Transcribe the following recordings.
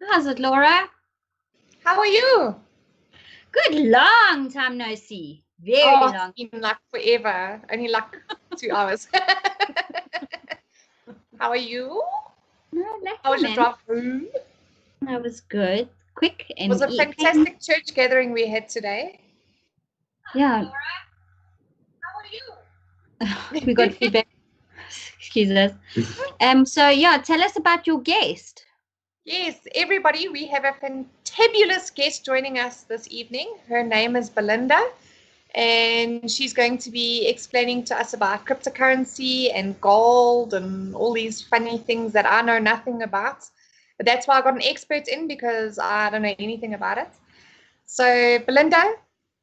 How's it, Laura? How are you? Good, long time no see. Very long. It's been like forever. Only like 2 hours. How are you? No, How was your drive home? That was good. Quick and It was a fantastic church gathering we had today. Yeah. Laura, how are you? We got feedback. Excuse us. So yeah, tell us about your guest. Yes, everybody, we have a fantabulous guest joining us this evening. Her name is Belinda, and she's going to be explaining to us about cryptocurrency and gold and all these funny things that I know nothing about. But that's why I got an expert in, because I don't know anything about it. So, Belinda,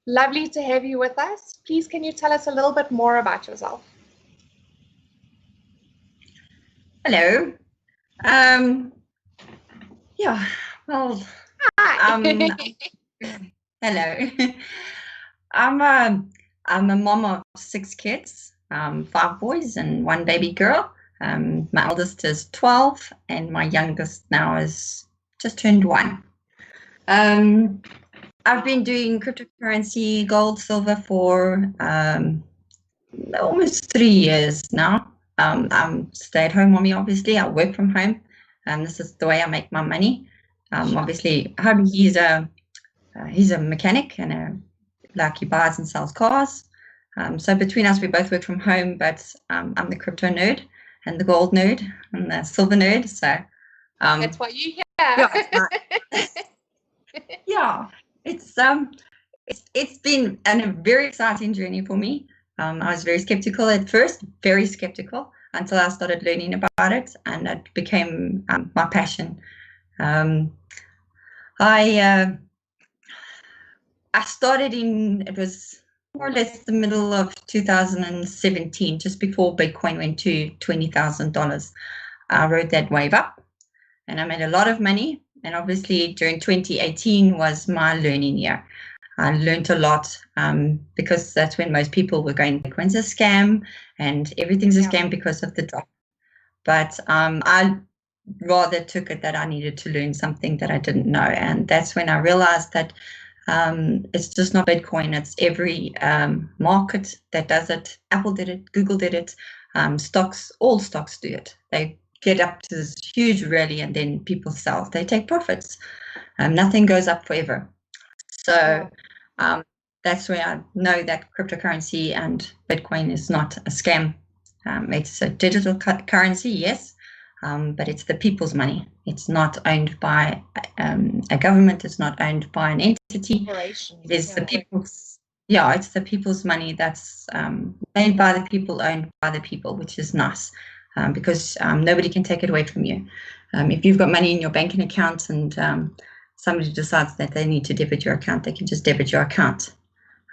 lovely to have you with us. Please, can you tell us a little bit more about yourself? Hello. Yeah, well, Hi. hello. I'm a mom of 6 kids, 5 boys and 1 baby girl. My eldest is 12 and my youngest now is just turned 1. I've been doing cryptocurrency, gold, silver for almost 3 years now. I'm stay-at-home mommy, obviously. I work from home. This is the way I make my money. Obviously, hubby, he's a mechanic and he buys and sells cars. So between us, we both work from home, but I'm the crypto nerd and the gold nerd and the silver nerd. So that's why you're here. Yeah, it's been a very exciting journey for me. I was very skeptical at first, very skeptical, until I started learning about it, and it became my passion. I started it was more or less the middle of 2017, just before Bitcoin went to $20,000. I rode that wave up, and I made a lot of money. And obviously, during 2018 was my learning year. I learned a lot because that's when most people were going, Bitcoin's a scam and everything's a scam because of the drop. But I rather took it that I needed to learn something that I didn't know. And that's when I realized that it's just not Bitcoin. It's every market that does it. Apple did it. Google did it. Stocks, all stocks do it. They get up to this huge rally and then people sell. They take profits. Nothing goes up forever. So that's where I know that cryptocurrency and Bitcoin is not a scam. It's a digital currency, yes, but it's the people's money. It's not owned by a government. It's not owned by an entity. It is the people's. Yeah, it's the people's money that's made by the people, owned by the people, which is nice because nobody can take it away from you. If you've got money in your banking account and somebody decides that they need to debit your account, they can just debit your account,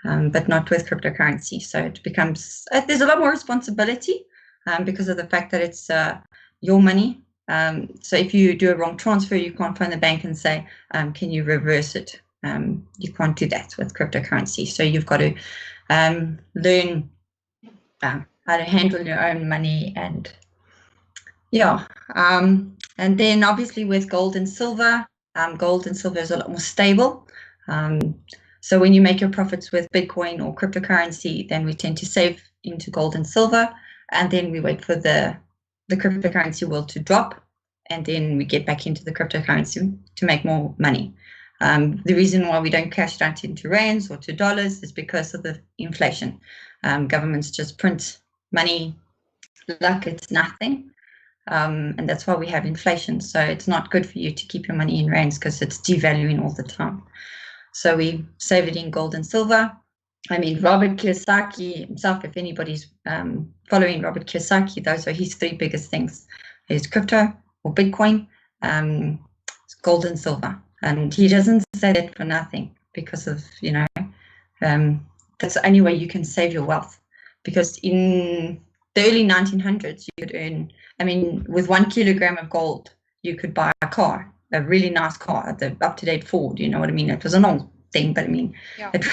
but not with cryptocurrency. So it becomes, there's a lot more responsibility because of the fact that it's your money. So if you do a wrong transfer, you can't phone the bank and say, can you reverse it? You can't do that with cryptocurrency. So you've got to learn how to handle your own money and and then obviously with gold and silver is a lot more stable. So when you make your profits with Bitcoin or cryptocurrency, then we tend to save into gold and silver, and then we wait for the cryptocurrency world to drop, and then we get back into the cryptocurrency to make more money. The reason why we don't cash it out into rands or to dollars is because of the inflation. Governments just print money like it's nothing. And that's why we have inflation. So it's not good for you to keep your money in rands because it's devaluing all the time. So we save it in gold and silver. I mean, Robert Kiyosaki himself, if anybody's following Robert Kiyosaki, those are his 3 biggest things. There's crypto or Bitcoin, gold and silver. And he doesn't say that for nothing because of, that's the only way you can save your wealth. Because in the early 1900s, you could earn, with 1 kilogram of gold, you could buy a car, a really nice car, the up-to-date Ford, you know what I mean? It was an old thing, but it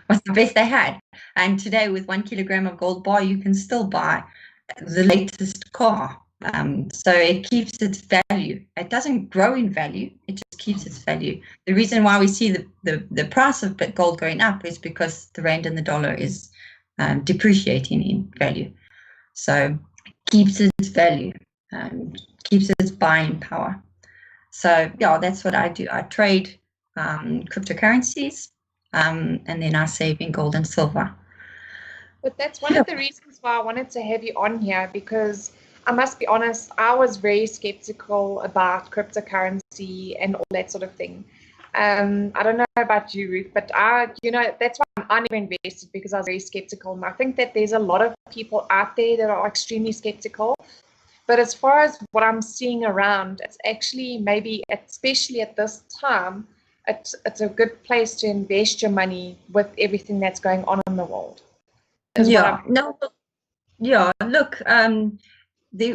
was the best they had. And today with 1 kilogram of gold bar, you can still buy the latest car. So it keeps its value. It doesn't grow in value. It just keeps its value. The reason why we see the price of gold going up is because the rand and the dollar is depreciating in value. So it keeps its value, keeps its buying power. So yeah, that's what I do. I trade cryptocurrencies, and then I save in gold and silver. But that's one of the reasons why I wanted to have you on here, because I must be honest, I was very skeptical about cryptocurrency and all that sort of thing. I don't know about you, Ruth, but that's why I never invested, because I was very skeptical. And I think that there's a lot of people out there that are extremely skeptical. But as far as what I'm seeing around, it's actually maybe, especially at this time, it's a good place to invest your money with everything that's going on in the world. Look,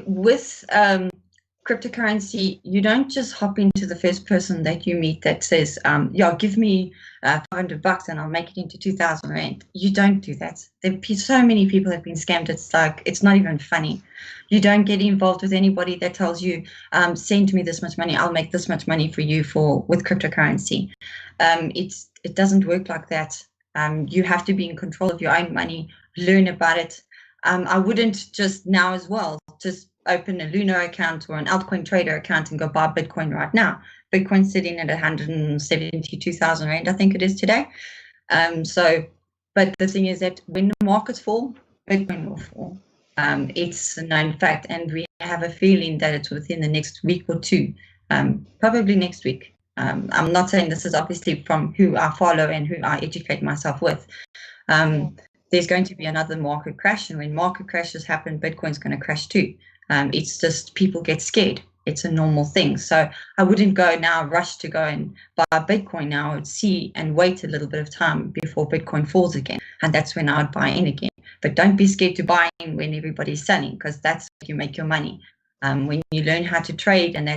with cryptocurrency, you don't just hop into the first person that you meet that says, give me $500 and I'll make it into 2,000 rand. You don't do that. So many people have been scammed. It's like, it's not even funny. You don't get involved with anybody that tells you, send me this much money, I'll make this much money for you with cryptocurrency. It doesn't work like that. You have to be in control of your own money, learn about it. I wouldn't just now as well just open a Lunar account or an altcoin trader account and go buy Bitcoin right now. Bitcoin's sitting at 172,000 rand, I think it is today. But the thing is that when the markets fall, Bitcoin will fall. It's a known fact, and we have a feeling that it's within the next week or two, probably next week. I'm not saying this is obviously from who I follow and who I educate myself with. There's going to be another market crash, and when market crashes happen, Bitcoin's going to crash too. It's just people get scared. It's a normal thing. So I wouldn't rush to go and buy Bitcoin now. I would see and wait a little bit of time before Bitcoin falls again, and that's when I would buy in again. But don't be scared to buy in when everybody's selling, because that's how you make your money. When you learn how to trade, and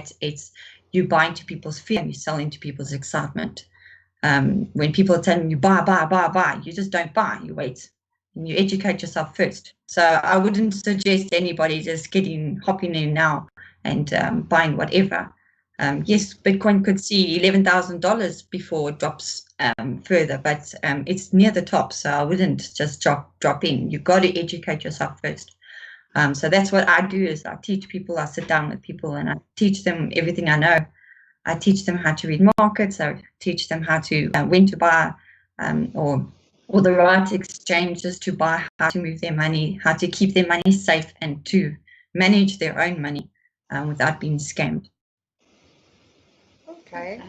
you buy into people's fear and you sell into people's excitement. When people are telling you buy, you just don't buy. You wait. And you educate yourself first. So I wouldn't suggest anybody just hopping in now and buying whatever. Yes, Bitcoin could see $11,000 before it drops further, but it's near the top, so I wouldn't just drop in. You've got to educate yourself first. So that's what I do, is I teach people. I sit down with people and I teach them everything I know. I teach them how to read markets. I teach them how to when to buy or the right exchanges to buy, how to move their money, how to keep their money safe, and to manage their own money without being scammed. Okay.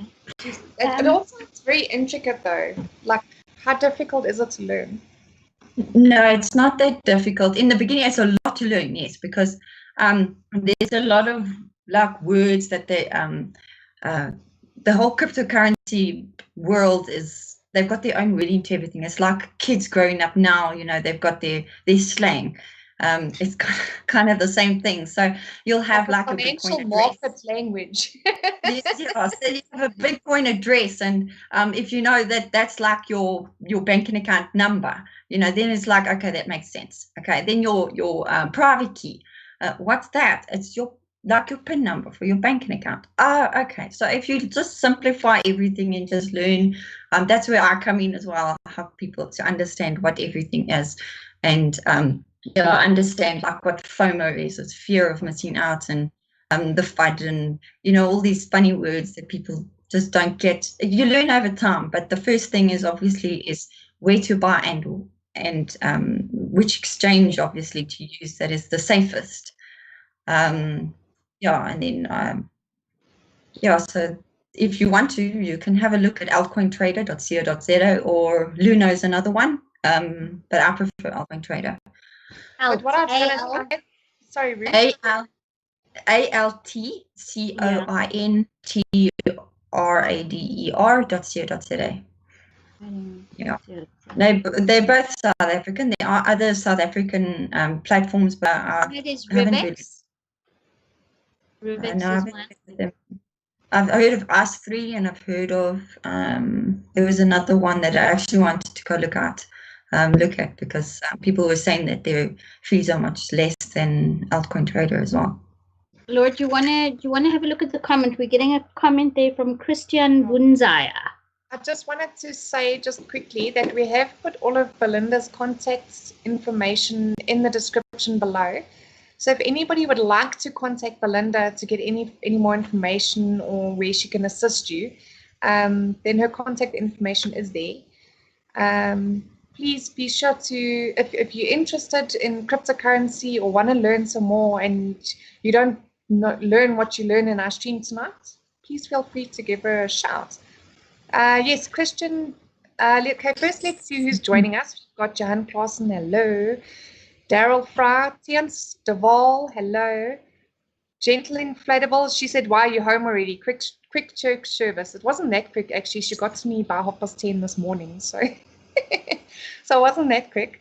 It also sounds very intricate though. Like, how difficult is it to learn? No, it's not that difficult. In the beginning, it's a lot to learn, yes, because there's a lot of words that the whole cryptocurrency world they've got their own reading to everything. It's like kids growing up now, they've got their slang. It's kind of the same thing. So you'll have like a financial market language. Yes, yeah. So you have a Bitcoin address, and if you know that's like your banking account number, then it's like, okay, that makes sense. Okay, then your private key. What's that? It's your PIN number for your banking account. Oh, okay. So if you just simplify everything and just learn, that's where I come in as well. I help people to understand what everything is, and understand like what FOMO is. It's fear of missing out, and the FUD, and all these funny words that people just don't get. You learn over time, but the first thing is obviously where to buy and which exchange obviously to use that is the safest. And then so if you want to, you can have a look at altcointrader.co.za, or Luno is another one, but I prefer Altcoin Trader. But what I was going to say, sorry, Ruth. ALTCOINTRADER.co.za. Yeah, they're both South African. There are other South African platforms, but it is Rubix. Rubix is one. I've heard of Us3, and I've heard of there was another one that I actually wanted to go look at because people were saying that their fees are much less than Altcoin Trader as well. Lord, do you wanna have a look at the comment? We're getting a comment there from Christian Bunzaya. I just wanted to say just quickly that we have put all of Belinda's contact information in the description below. So if anybody would like to contact Belinda to get any more information or where she can assist you, then her contact information is there. Please be sure to, if you're interested in cryptocurrency or want to learn some more and you don't learn what you learn in our stream tonight, please feel free to give her a shout. Yes, Christian. Okay, first let's see who's joining us. We've got Johan Clausen, hello. Daryl Fry, Tians Deval, hello. Gentle Inflatables, she said, why are you home already? Quick church service. It wasn't that quick, actually. She got to me by 10:30 this morning, so so it wasn't that quick.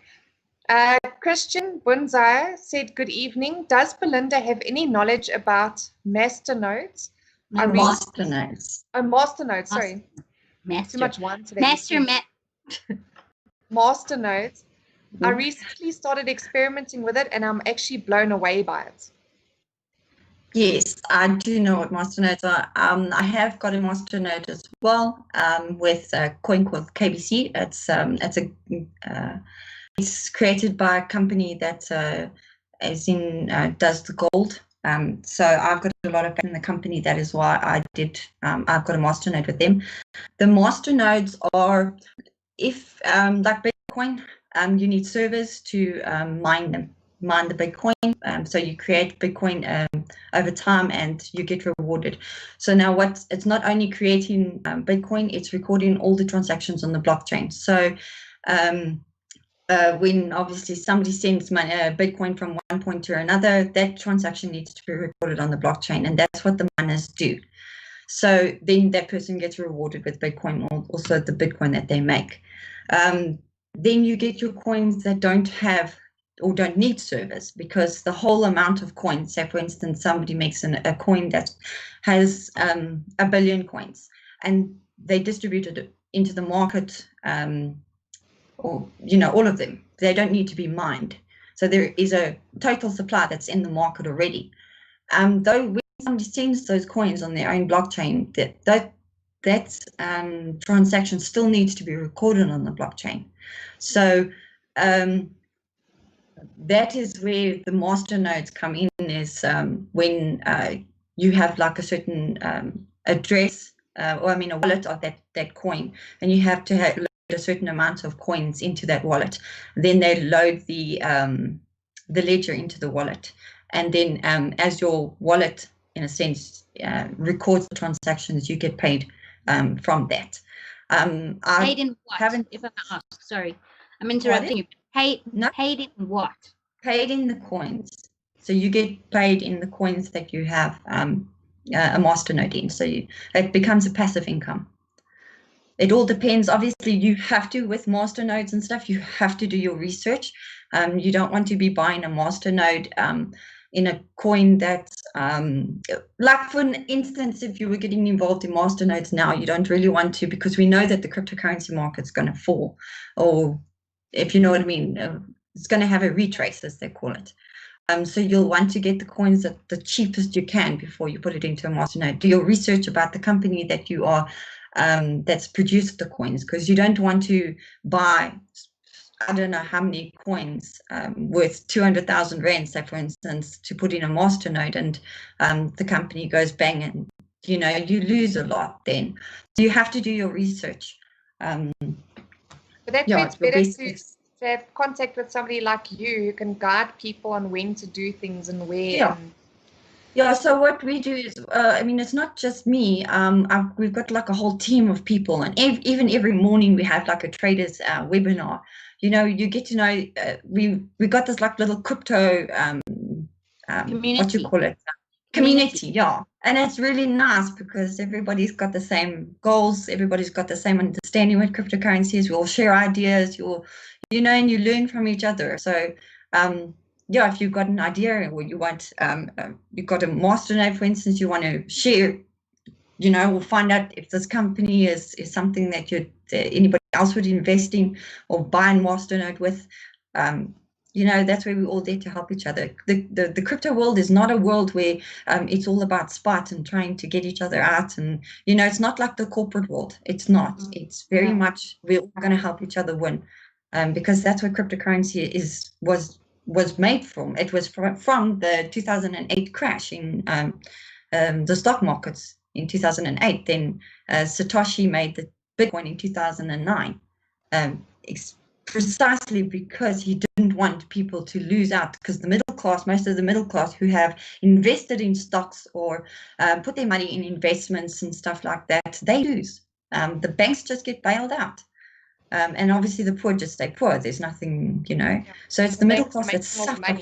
Christian Bunzai said, good evening. Does Belinda have any knowledge about Masternodes? Masternodes. Oh, Masternodes, sorry. Too much wine today. Masternodes. I recently started experimenting with it and I'm actually blown away by it. Yes, I do know what Masternodes are. I have got a Masternode as well with a coin called KBC. It's created by a company that does the gold. So I've got a lot of in the company. That is why I've got a Masternode with them. The Masternodes are, if like Bitcoin, you need servers to mine the Bitcoin. So you create Bitcoin over time and you get rewarded. So now it's not only creating Bitcoin, it's recording all the transactions on the blockchain. So when obviously somebody sends money, Bitcoin from one point to another, that transaction needs to be recorded on the blockchain, and that's what the miners do. So then that person gets rewarded with Bitcoin, or also the Bitcoin that they make. Then you get your coins that don't have or don't need servers, because the whole amount of coins, say for instance, somebody makes a coin that has 1 billion coins and they distributed it into the market, or all of them, they don't need to be mined. So there is a total supply that's in the market already. Though when somebody sends those coins on their own blockchain, that transaction still needs to be recorded on the blockchain. So that is where the Masternodes come in, is when you have like a certain address, a wallet of that coin, and you have to load a certain amount of coins into that wallet. Then they load the ledger into the wallet, and then as your wallet, in a sense, records the transactions, you get paid from that. Paid in what? If I ask, sorry, I'm interrupting you. Paid in what? Paid in the coins. So you get paid in the coins that you have a Masternode in. So it becomes a passive income. It all depends. Obviously, you have to, with Masternodes and stuff, you have to do your research. You don't want to be buying a Masternode in a coin that's like, for instance, if you were getting involved in Masternodes now, you don't really want to, because we know that the cryptocurrency market's going to fall, or if you know what I mean, it's going to have a retrace, as they call it. So you'll want to get the coins at the cheapest you can before you put it into a Masternode. Do your research about the company that you are that's produced the coins, because you don't want to buy, I don't know how many coins worth 200,000 rand, say for instance, to put in a Masternode, and the company goes bang, and you lose a lot then. So you have to do your research. But that's why it's better to have contact with somebody like you who can guide people on when to do things and where. Yeah, so what we do is, it's not just me. We've got like a whole team of people, and even every morning we have like a traders webinar. You get to know, we got this like little crypto, community. What you call it? Community, yeah. And it's really nice because everybody's got the same goals. Everybody's got the same understanding what cryptocurrency is. We all share ideas, and you learn from each other. So, if you've got an idea, or you want, you've got a Masternode, for instance, you want to share, we'll find out if this company is something that anybody else would invest in or buy a Masternode with. that's where we're all there to help each other. The crypto world is not a world where it's all about spite and trying to get each other out. And, it's not like the corporate world. It's not. It's very much we're all going to help each other win, because that's what cryptocurrency was made from. It was from the 2008 crash in the stock markets in 2008. Then Satoshi made the Bitcoin in 2009. Precisely because he didn't want people to lose out, because the middle class, most of the middle class who have invested in stocks or put their money in investments and stuff like that, they lose. The banks just get bailed out. And obviously the poor just stay poor. There's nothing, So it's the middle class that suffer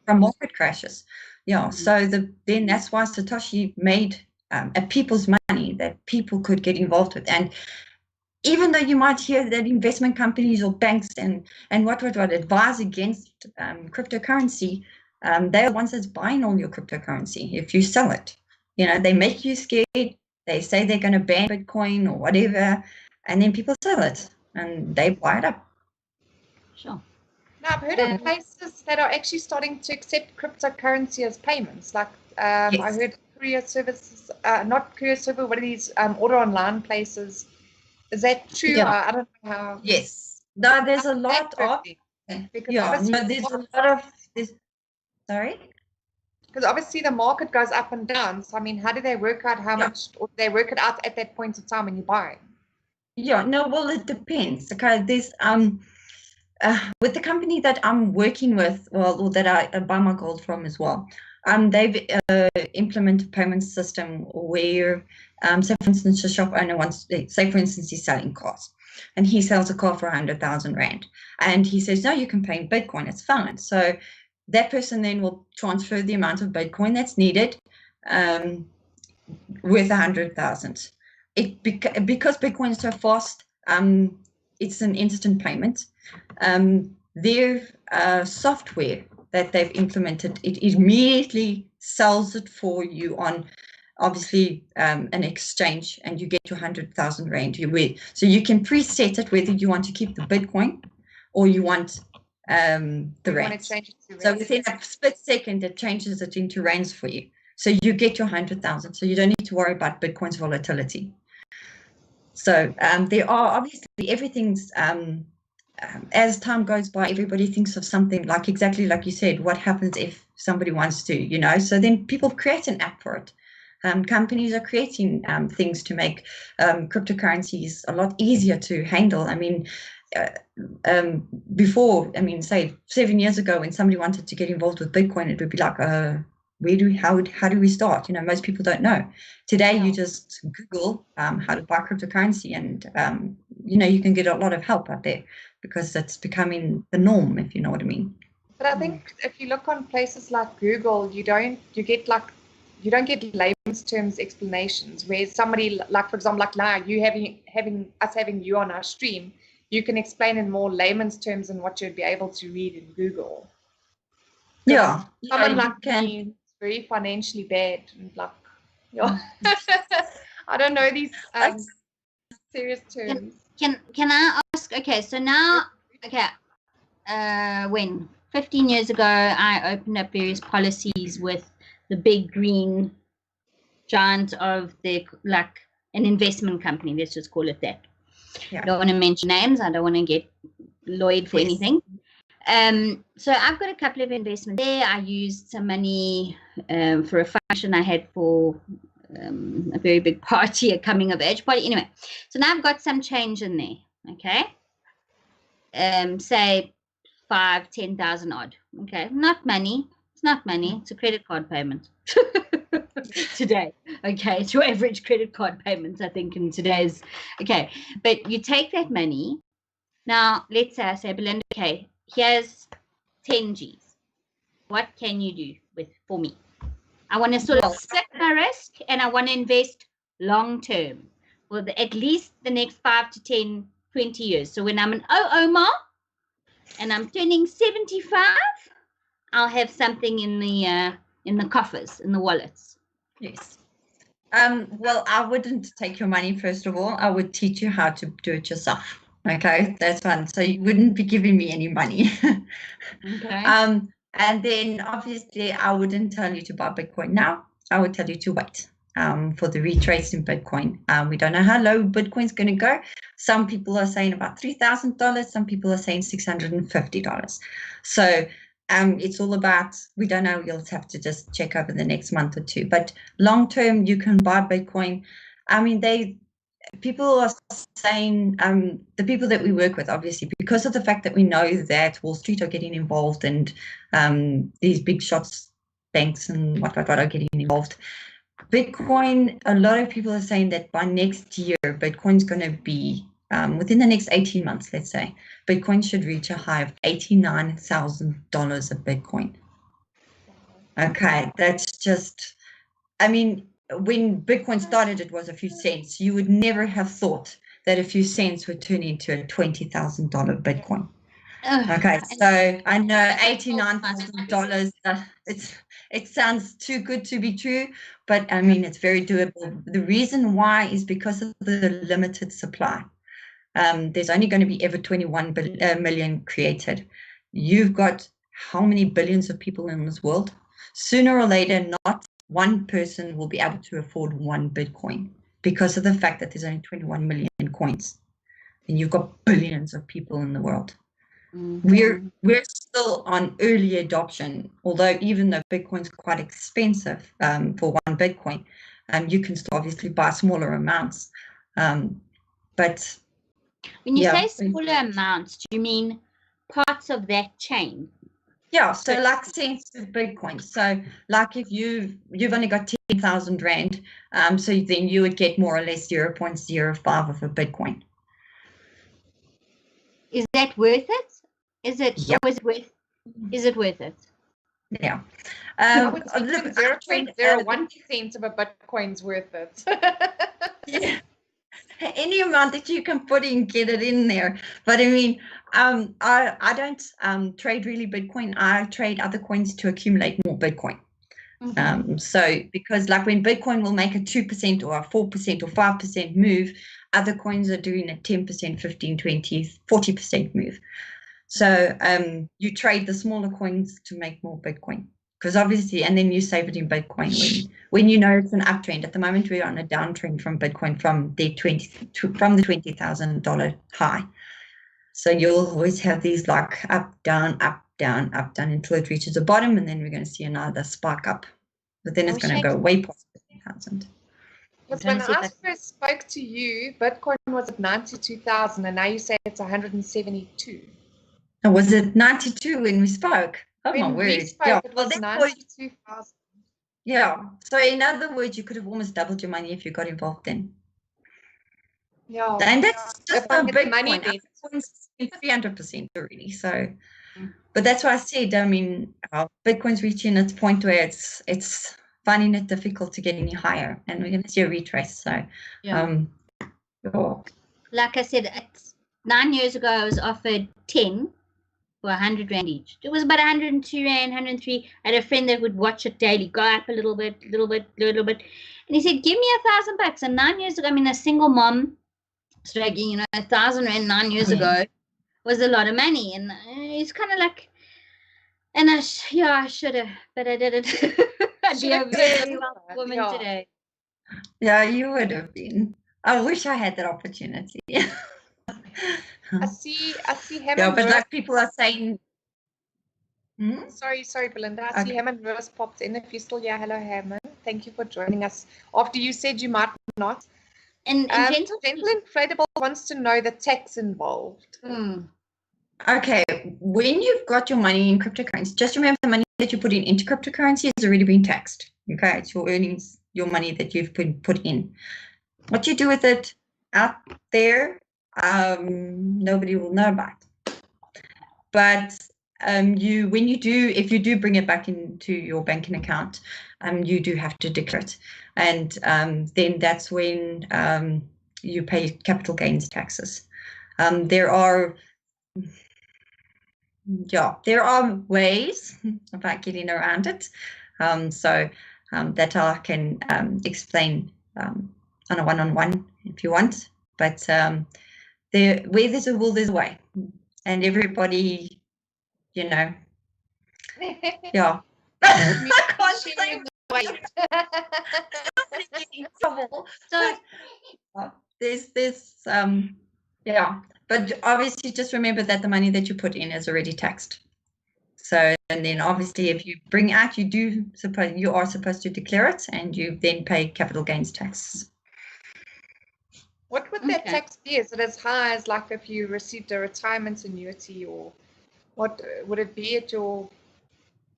from market crashes. Yeah. So then that's why Satoshi made a people's money that people could get involved with. And even though you might hear that investment companies or banks and what advise against cryptocurrency, they're the ones that's buying all your cryptocurrency if you sell it. They make you scared. They say they're going to ban Bitcoin or whatever, and then people sell it and they buy it up. Sure. Now, I've heard of places that are actually starting to accept cryptocurrency as payments. Like Yes. I heard courier services, not courier service, what are these order online places? Is that true? Yeah. I don't know how. Yes. No, there's a lot of. Because there's a lot of this. Sorry? Because obviously the market goes up and down. So, I mean, how do they work out how much, or do they work it out at that point in time when you buy? Yeah, no, well, it depends. Okay, there's with the company that I'm working with, or that I buy my gold from as well, they've implemented a payment system where, say for instance, a shop owner wants, say for instance, he's selling cars, and he sells a car for 100,000 rand, and he says, no, you can pay in Bitcoin, it's fine. So that person then will transfer the amount of Bitcoin that's needed with 100,000. Because Bitcoin is so fast, it's an instant payment. Their software that they've implemented, it immediately sells it for you on, obviously, an exchange, and you get your 100,000 rand. So you can preset it whether you want to keep the Bitcoin or you want the rands. So within a split second, it changes it into rands for you. So you get your 100,000. So you don't need to worry about Bitcoin's volatility. So there are obviously everything's, as time goes by, everybody thinks of something like exactly like you said, what happens if somebody wants to, so then people create an app for it. Companies are creating things to make cryptocurrencies a lot easier to handle. I mean, before, say 7 years ago, when somebody wanted to get involved with Bitcoin, it would be like, how do we start? Most people don't know. Today, you just Google how to buy cryptocurrency, and you can get a lot of help out there because it's becoming the norm, if you know what I mean. But I think if you look on places like Google, you don't get layman's terms explanations where somebody, like for example, like now you having you on our stream, you can explain in more layman's terms than what you'd be able to read in Google. Yeah, someone like me, very financially bad, and like, I don't know these serious terms. Can I ask? Okay, so now, when 15 years ago, I opened up various policies with the big green giant of an investment company. Let's just call it that. Yeah. I don't want to mention names. I don't want to get lawyered for anything. So I've got a couple of investments there. I used some money for a function I had for a very big party, a coming of age party. Anyway, so now I've got some change in there. Okay, say 5,000-10,000 odd. Okay, not money. It's not money. It's a credit card payment today. Okay, it's your average credit card payments, I think, in today's. Okay, but you take that money. Now, let's say I say, Belinda, okay, here's 10 G's. What can you do for me? I want to sort of split my risk, and I want to invest long term. Well, at least the next 5 to 10, 20 years. So when I'm an Omar and I'm turning 75, I'll have something in the coffers, in the wallets. Yes. Well, I wouldn't take your money, first of all. I would teach you how to do it yourself. Okay, that's fine. So you wouldn't be giving me any money. Okay. And then obviously I wouldn't tell you to buy Bitcoin now. I would tell you to wait for the retrace in Bitcoin. We don't know how low Bitcoin's going to go. Some people are saying about $3,000. Some people are saying $650. So it's all about, we don't know. You'll have to just check over the next month or two. But long term, you can buy Bitcoin. I mean, people are saying, the people that we work with, obviously, because of the fact that we know that Wall Street are getting involved and these big shots, banks and what are getting involved. Bitcoin, a lot of people are saying that by next year, Bitcoin's going to be, within the next 18 months, let's say, Bitcoin should reach a high of $89,000 a Bitcoin. Okay, that's just, I mean, when Bitcoin started, it was a few cents. You would never have thought that a few cents would turn into a $20,000 Bitcoin. Okay, so I know $89,000. It sounds too good to be true, but I mean it's very doable. The reason why is because of the limited supply. There's only going to be ever 21 million created. You've got how many billions of people in this world? Sooner or later, not one person will be able to afford one Bitcoin because of the fact that there's only 21 million coins, and you've got billions of people in the world. Mm-hmm. We're still on early adoption, although even though Bitcoin's quite expensive for one Bitcoin, you can still obviously buy smaller amounts. But when you say smaller amounts, do you mean parts of that chain? Yeah, so like cents of Bitcoin. So like if you've only got 10,000 Rand, so then you would get more or less 0.05 of a Bitcoin. Is that worth it? Is it? Yep. Or is it worth it? Yeah. I would say 0.01 cents of a Bitcoin's worth it. Yeah. Any amount that you can put in, get it in there. But I mean, I don't trade really Bitcoin. I trade other coins to accumulate more Bitcoin. Mm-hmm. So because like when Bitcoin will make a 2% or a 4% or 5% move, other coins are doing a 10%, 15, 20, 40% move. So you trade the smaller coins to make more Bitcoin. Because obviously, and then you save it in Bitcoin when you know it's an uptrend. At the moment, we're on a downtrend from Bitcoin from the $20,000 high. So you'll always have these like up, down, up, down, up, down until it reaches the bottom, and then we're going to see another spark up. But then it's going to go way past 50,000. Because when I first spoke to you, Bitcoin was at 92,000, and now you say it's 172. And was it 92 when we spoke? Oh, my word. It was 92,000. Yeah. So in other words, you could have almost doubled your money if you got involved then. Yeah. And that's just a big money. 300% already. So, but that's why I said, I mean, Bitcoin's reaching its point where it's finding it difficult to get any higher, and we're going to see a retrace. So, like I said, 9 years ago, I was offered 10 for 100 Rand each. It was about 102 Rand, 103. I had a friend that would watch it daily, go up a little bit. And he said, give me $1,000. And 9 years ago, I mean, a single mom striking, 1,000 Rand 9 years ago was a lot of money. And it's kind of like, and I should have, but I didn't. I'd be a very wealthy woman today. Yeah, you would have been. I wish I had that opportunity. I see Hammond. Yeah, but like people are saying. Sorry, Belinda. I see Hammond Rose popped in. If you're still here, hello, Hammond. Thank you for joining us. After you said you might not. And Gentle Inflatable wants to know the tax involved. Okay, when you've got your money in cryptocurrency, just remember the money that you put into cryptocurrency has already been taxed. Okay, it's your earnings, your money that you've put in. What you do with it out there, nobody will know about. But if you do bring it back into your banking account, you do have to declare it, and then that's when you pay capital gains taxes. There are ways about getting around it, so that I can explain on a one-on-one if you want. But where there's a will, there's a way, and everybody, you know, yeah. I can't say trouble. So There's yeah, but obviously just remember that the money that you put in is already taxed. So, and then obviously if you bring out, you are supposed to declare it, and you then pay capital gains tax. What would that tax be? Is it as high as like if you received a retirement annuity, or what would it be at your,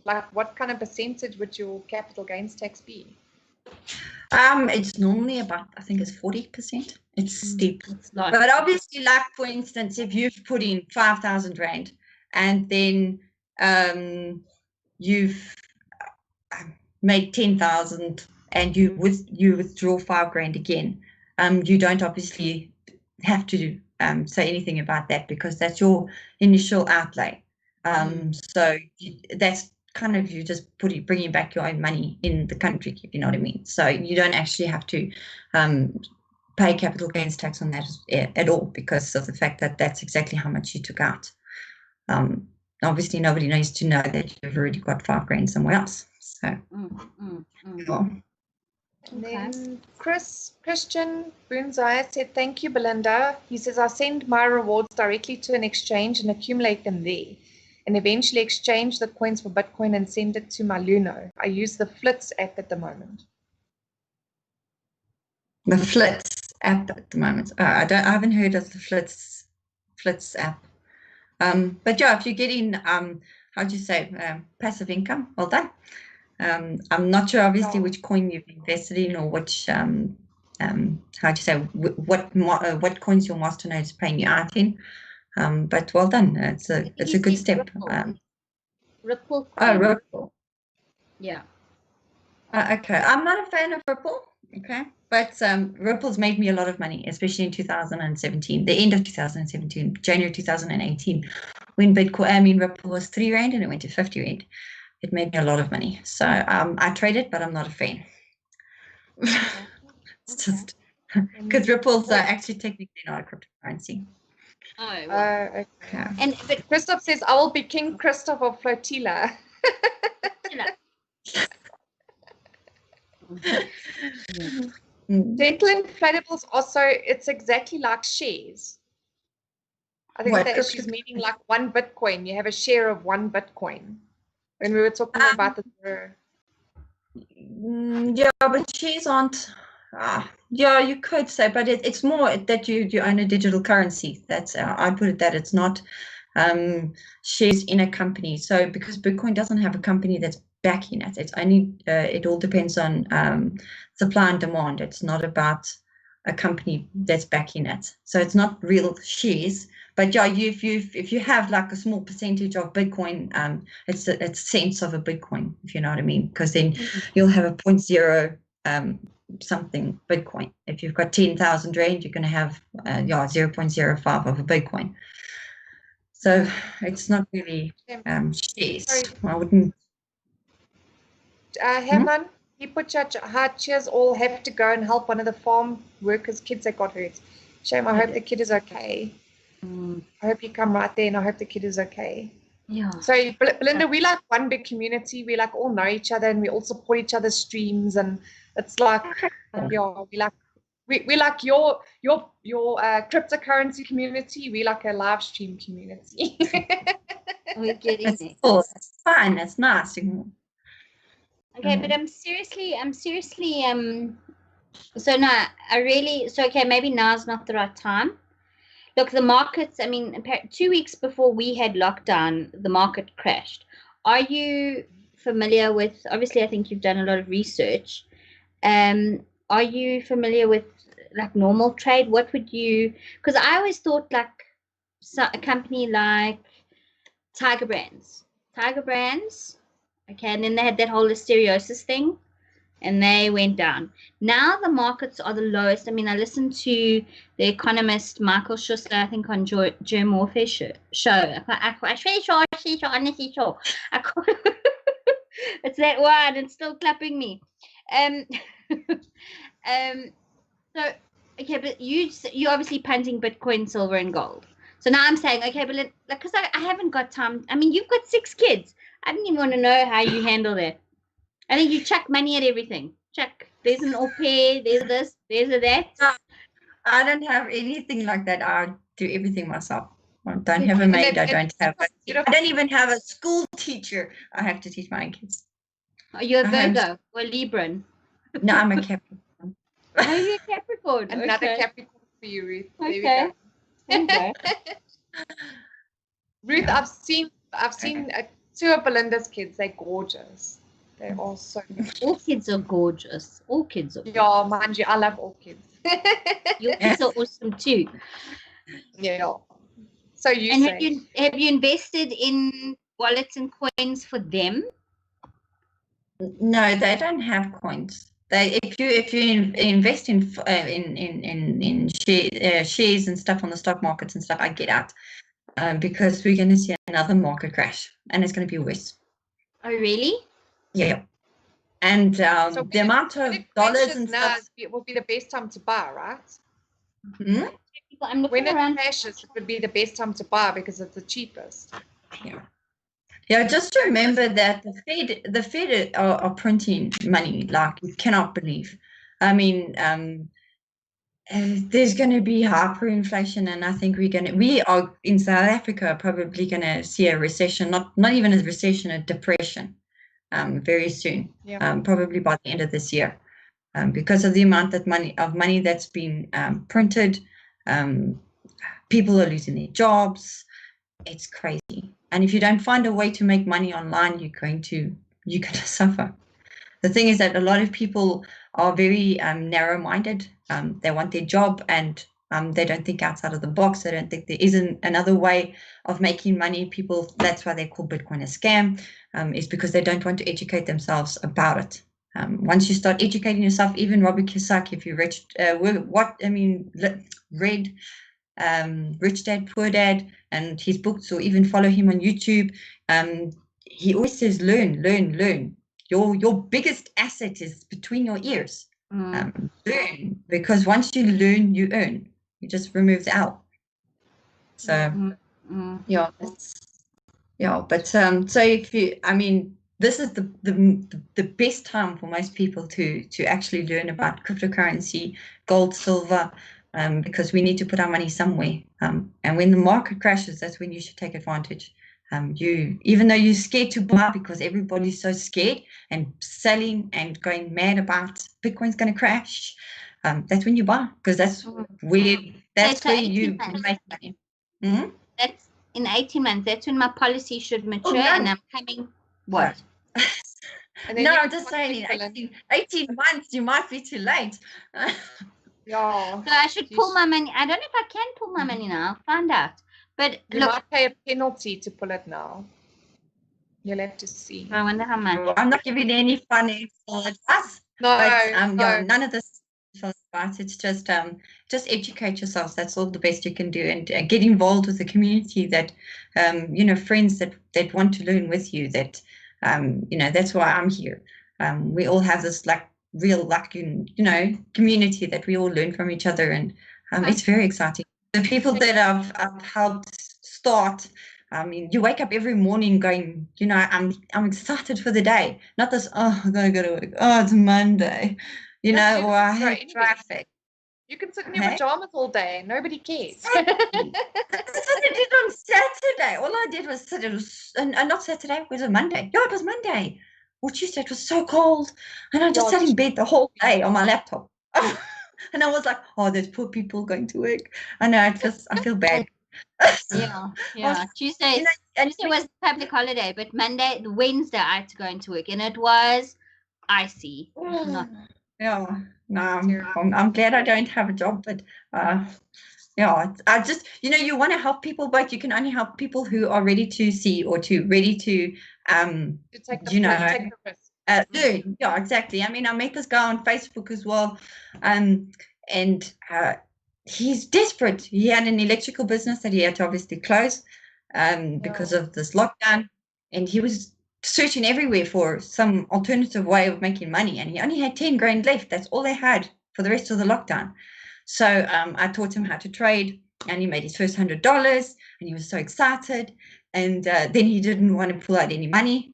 like what kind of percentage would your capital gains tax be? It's normally about, I think it's 40%. It's steep. But obviously, like for instance, if you've put in 5,000 Rand and then you've made 10,000 and you withdraw 5 grand again, you don't obviously have to say anything about that, because that's your initial outlay. So that's kind of, you just bringing back your own money in the country, if you know what I mean. So you don't actually have to pay capital gains tax on that at all, because of the fact that that's exactly how much you took out. Obviously, nobody needs to know that you've already got 5 grand somewhere else. So, And then Christian Boonzai said, thank you, Belinda. He says, I send my rewards directly to an exchange and accumulate them there, and eventually exchange the coins for Bitcoin and send it to my Luno. I use the Flits app at the moment. The Flits app at the moment. I haven't heard of the Flits app. But yeah, if you're getting how do you say, passive income, well done. I'm not sure obviously which coin you've invested in, or which how do you say, what coins your Masternode is paying you out in. But well done. It's a good step. Ripple. Oh, Ripple. Yeah. Okay, I'm not a fan of Ripple. Okay, but Ripple's made me a lot of money, especially in 2017, the end of 2017, January 2018, when Ripple was 3 Rand and it went to 50 Rand. It made me a lot of money. So I trade it, but I'm not a fan. It's just because Ripples are actually technically not a cryptocurrency. Oh, well. Okay. And but Christoph says, I will be King Christoph of Flotilla. Dental inflatables also, it's exactly like shares. I think that she's meaning like 1 Bitcoin. You have a share of 1 Bitcoin. When we were talking about the yeah, but shares aren't. Yeah, you could say, but it's more that you own a digital currency. That's I'd put it that it's not shares in a company. So because Bitcoin doesn't have a company that's backing it, it's only it all depends on supply and demand. It's not about a company that's backing it. So it's not real shares. But yeah, if you have like a small percentage of Bitcoin, it's cents of a Bitcoin, if you know what I mean, because then you'll have a 0.0 something Bitcoin. If you've got 10,000 Rand, you're going to have 0.05 of a Bitcoin. So it's not really shares. I wouldn't. Herman, he put cheers all have to go and help one of the farm workers' kids that got hurt. Shame. I hope the kid is okay. I hope you come right there, and I hope the kid is okay. Yeah. So, Belinda, we like one big community. We like all know each other, and we all support each other's streams. And it's like, yeah, we like your cryptocurrency community. We like a live stream community. We're getting there. It's fine. It's nice. Okay, but I'm seriously so no, okay, maybe now's not the right time. Look, the markets, I mean, 2 weeks before we had lockdown, the market crashed. Are you familiar with, obviously I think you've done a lot of research. Are you familiar with like normal trade? What would you, because I always thought like a company like Tiger Brands, okay, and then they had that whole listeriosis thing, and they went down. Now the markets are the lowest. I mean, I listened to the economist Michael Schuster, I think, on Germ Warfare show. It's that one. It's still clapping me. So Okay, but you obviously punting Bitcoin, silver, and gold. So now I'm saying, okay, but because I haven't got time. I mean, you've got 6 kids. I didn't even want to know how you handle that. I think you chuck money at everything. Chuck. There's an au pair. There's this. There's a that. I don't have anything like that. I do everything myself. I don't have a maid. I don't even have a school teacher. I have to teach my own kids. Are you a Virgo or a Libran? No, I'm a Capricorn. Oh, you're a Capricorn. Another Okay. Capricorn for you, Ruth. Okay. Okay. Ruth, I've seen 2 of Belinda's kids. They're gorgeous. They are so gorgeous. All kids are gorgeous. All kids are gorgeous. Yeah, mind you, I love all kids. Your kids are awesome too. Yeah. So you and say. have you invested in wallets and coins for them? No, they don't have coins. If you invest in shares and stuff on the stock markets and stuff, I get out because we're going to see another market crash, and it's going to be worse. Oh, really? Yeah. And So the amount of dollars and stuff, it will be the best time to buy, right? Hmm? I'm looking When it around. crashes, it would be the best time to buy because it's the cheapest. Yeah, just remember that the Fed are printing money like you cannot believe. I mean, there's going to be hyperinflation, and I think we are in South Africa probably going to see a recession, not even a recession, a depression, very soon, probably by the end of this year, because of the amount of money that's been printed. People are losing their jobs. It's crazy. And if you don't find a way to make money online, you're going to suffer. The thing is that a lot of people are very narrow-minded. They want their job, and they don't think outside of the box. They don't think there isn't another way of making money. That's why they call Bitcoin a scam, is because they don't want to educate themselves about it. Once you start educating yourself, even Robert Kiyosaki, if you read Rich Dad, Poor Dad, and his books, or even follow him on YouTube, he always says, learn. Your biggest asset is between your ears. Learn, because once you learn, you earn. You just remove the L. So but so if you, this is the best time for most people to actually learn about cryptocurrency, gold, silver, because we need to put our money somewhere. And when the market crashes, that's when you should take advantage. Even though you're scared to buy because everybody's so scared and selling and going mad about Bitcoin's going to crash, that's when you buy, because that's where you make money. Mm-hmm. That's in 18 months. That's when my policy should mature, and I'm coming. What? No, I'm just saying, in 18 months, you might be too late. Yeah. So I should pull my money. I don't know if I can pull my money now. I'll find out. But you might pay a penalty to pull it now. You'll have to see. I wonder how much. I'm not giving any financial advice. No, none of this advice. It's just educate yourselves. That's all the best you can do, and get involved with the community that, friends that want to learn with you. That, that's why I'm here. We all have this real community that we all learn from each other, and it's very exciting. The people that I've helped start, you wake up every morning going, I'm excited for the day. Not this, oh, I gotta go to work. Oh, it's Monday, or I hate traffic. You can sit in your pajamas all day. Nobody cares. That's what I did on Saturday. All I did was sit. It was, and not Saturday. It was a Monday. Yeah, it was Monday. Or Tuesday. It was so cold, and I just sat in bed the whole day on my laptop. And I was like, oh, there's poor people going to work. I know. I feel bad. Yeah. Tuesday was public holiday, but Wednesday I had to go into work, and it was icy. I'm glad I don't have a job, but I just, you want to help people, but you can only help people who are ready to see or ready to take the risk. Learn. Yeah, exactly. I met this guy on Facebook as well, and he's desperate. He had an electrical business that he had to obviously close because of this lockdown, and he was searching everywhere for some alternative way of making money, and he only had 10 grand left. That's all they had for the rest of the lockdown. So I taught him how to trade, and he made his first $100, and he was so excited. And then he didn't want to pull out any money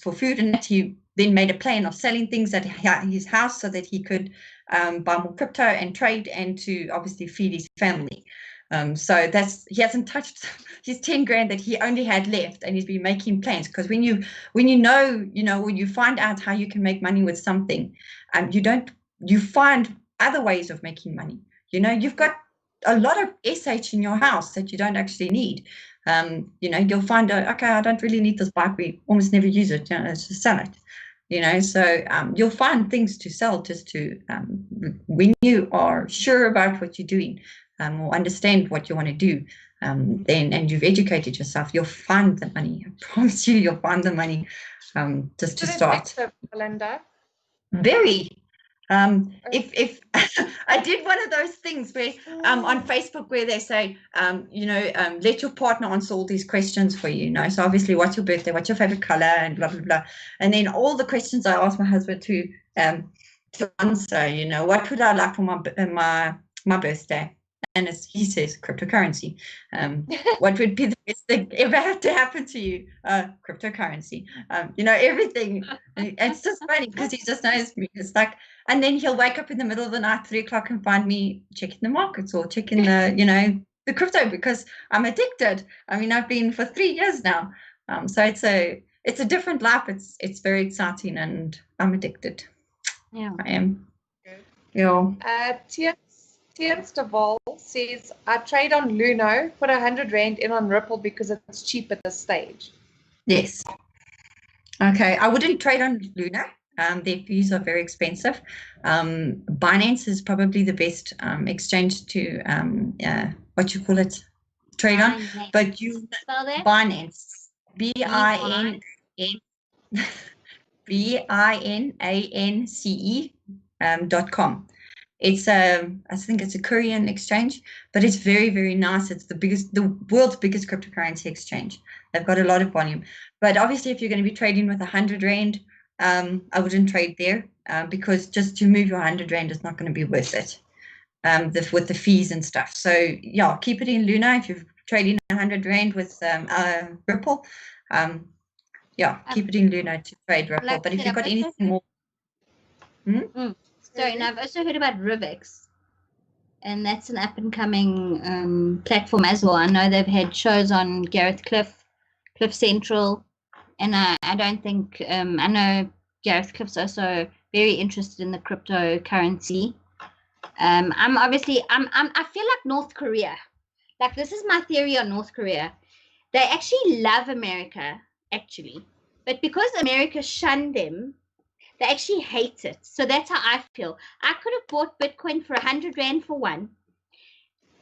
for food, and he then made a plan of selling things at his house so that he could buy more crypto and trade, and to obviously feed his family. So he hasn't touched his 10 grand that he only had left, and he's been making plans. Because when you when you find out how you can make money with something, you find other ways of making money. You've got a lot of SH in your house that you don't actually need. You'll find okay, I don't really need this bike. We almost never use it. Let's just sell it. So you'll find things to sell just to when you are sure about what you're doing, or understand what you want to do, and you've educated yourself, you'll find the money. I promise you, you'll find the money just to start. Belinda. Very. If I did one of those things where on Facebook where they say, let your partner answer all these questions for you. So obviously, what's your birthday? What's your favorite color? And blah blah blah. And then all the questions I asked my husband to answer. What would I like for my birthday? And he says cryptocurrency. What would be the best thing ever have to happen to you? Cryptocurrency. Everything. It's just funny because he just knows me. It's like, and then he'll wake up in the middle of the night, 3 o'clock, and find me checking the markets or checking the crypto, because I'm addicted. I've been for 3 years now. So it's a different life. It's very exciting, and I'm addicted. Yeah, I am. Good. Yeah. Tiens de Vol says, I trade on Luno, put 100 Rand in on Ripple because it's cheap at this stage. Yes. Okay. I wouldn't trade on Luno. Their fees are very expensive. Binance is probably the best exchange to trade on. But you spell that? Binance, BINANCE.com. It's I think it's a Korean exchange, but it's very, very nice. It's the world's biggest cryptocurrency exchange. They've got a lot of volume. But obviously, if you're going to be trading with 100 Rand, I wouldn't trade there because just to move your 100 Rand is not going to be worth it with the fees and stuff. So yeah, keep it in Luna if you're trading 100 Rand with Ripple. Keep it in Luna to trade Ripple. Like but if you've got anything more. Sorry, now I've also heard about Rubix, and that's an up-and-coming platform as well. I know they've had shows on Gareth Cliff Central, and I don't think I know Gareth Cliff's also very interested in the cryptocurrency. I feel like North Korea. Like, this is my theory on North Korea. They actually love America, but because America shunned them, they actually hate it. So that's how I feel. I could have bought Bitcoin for 100 Rand for one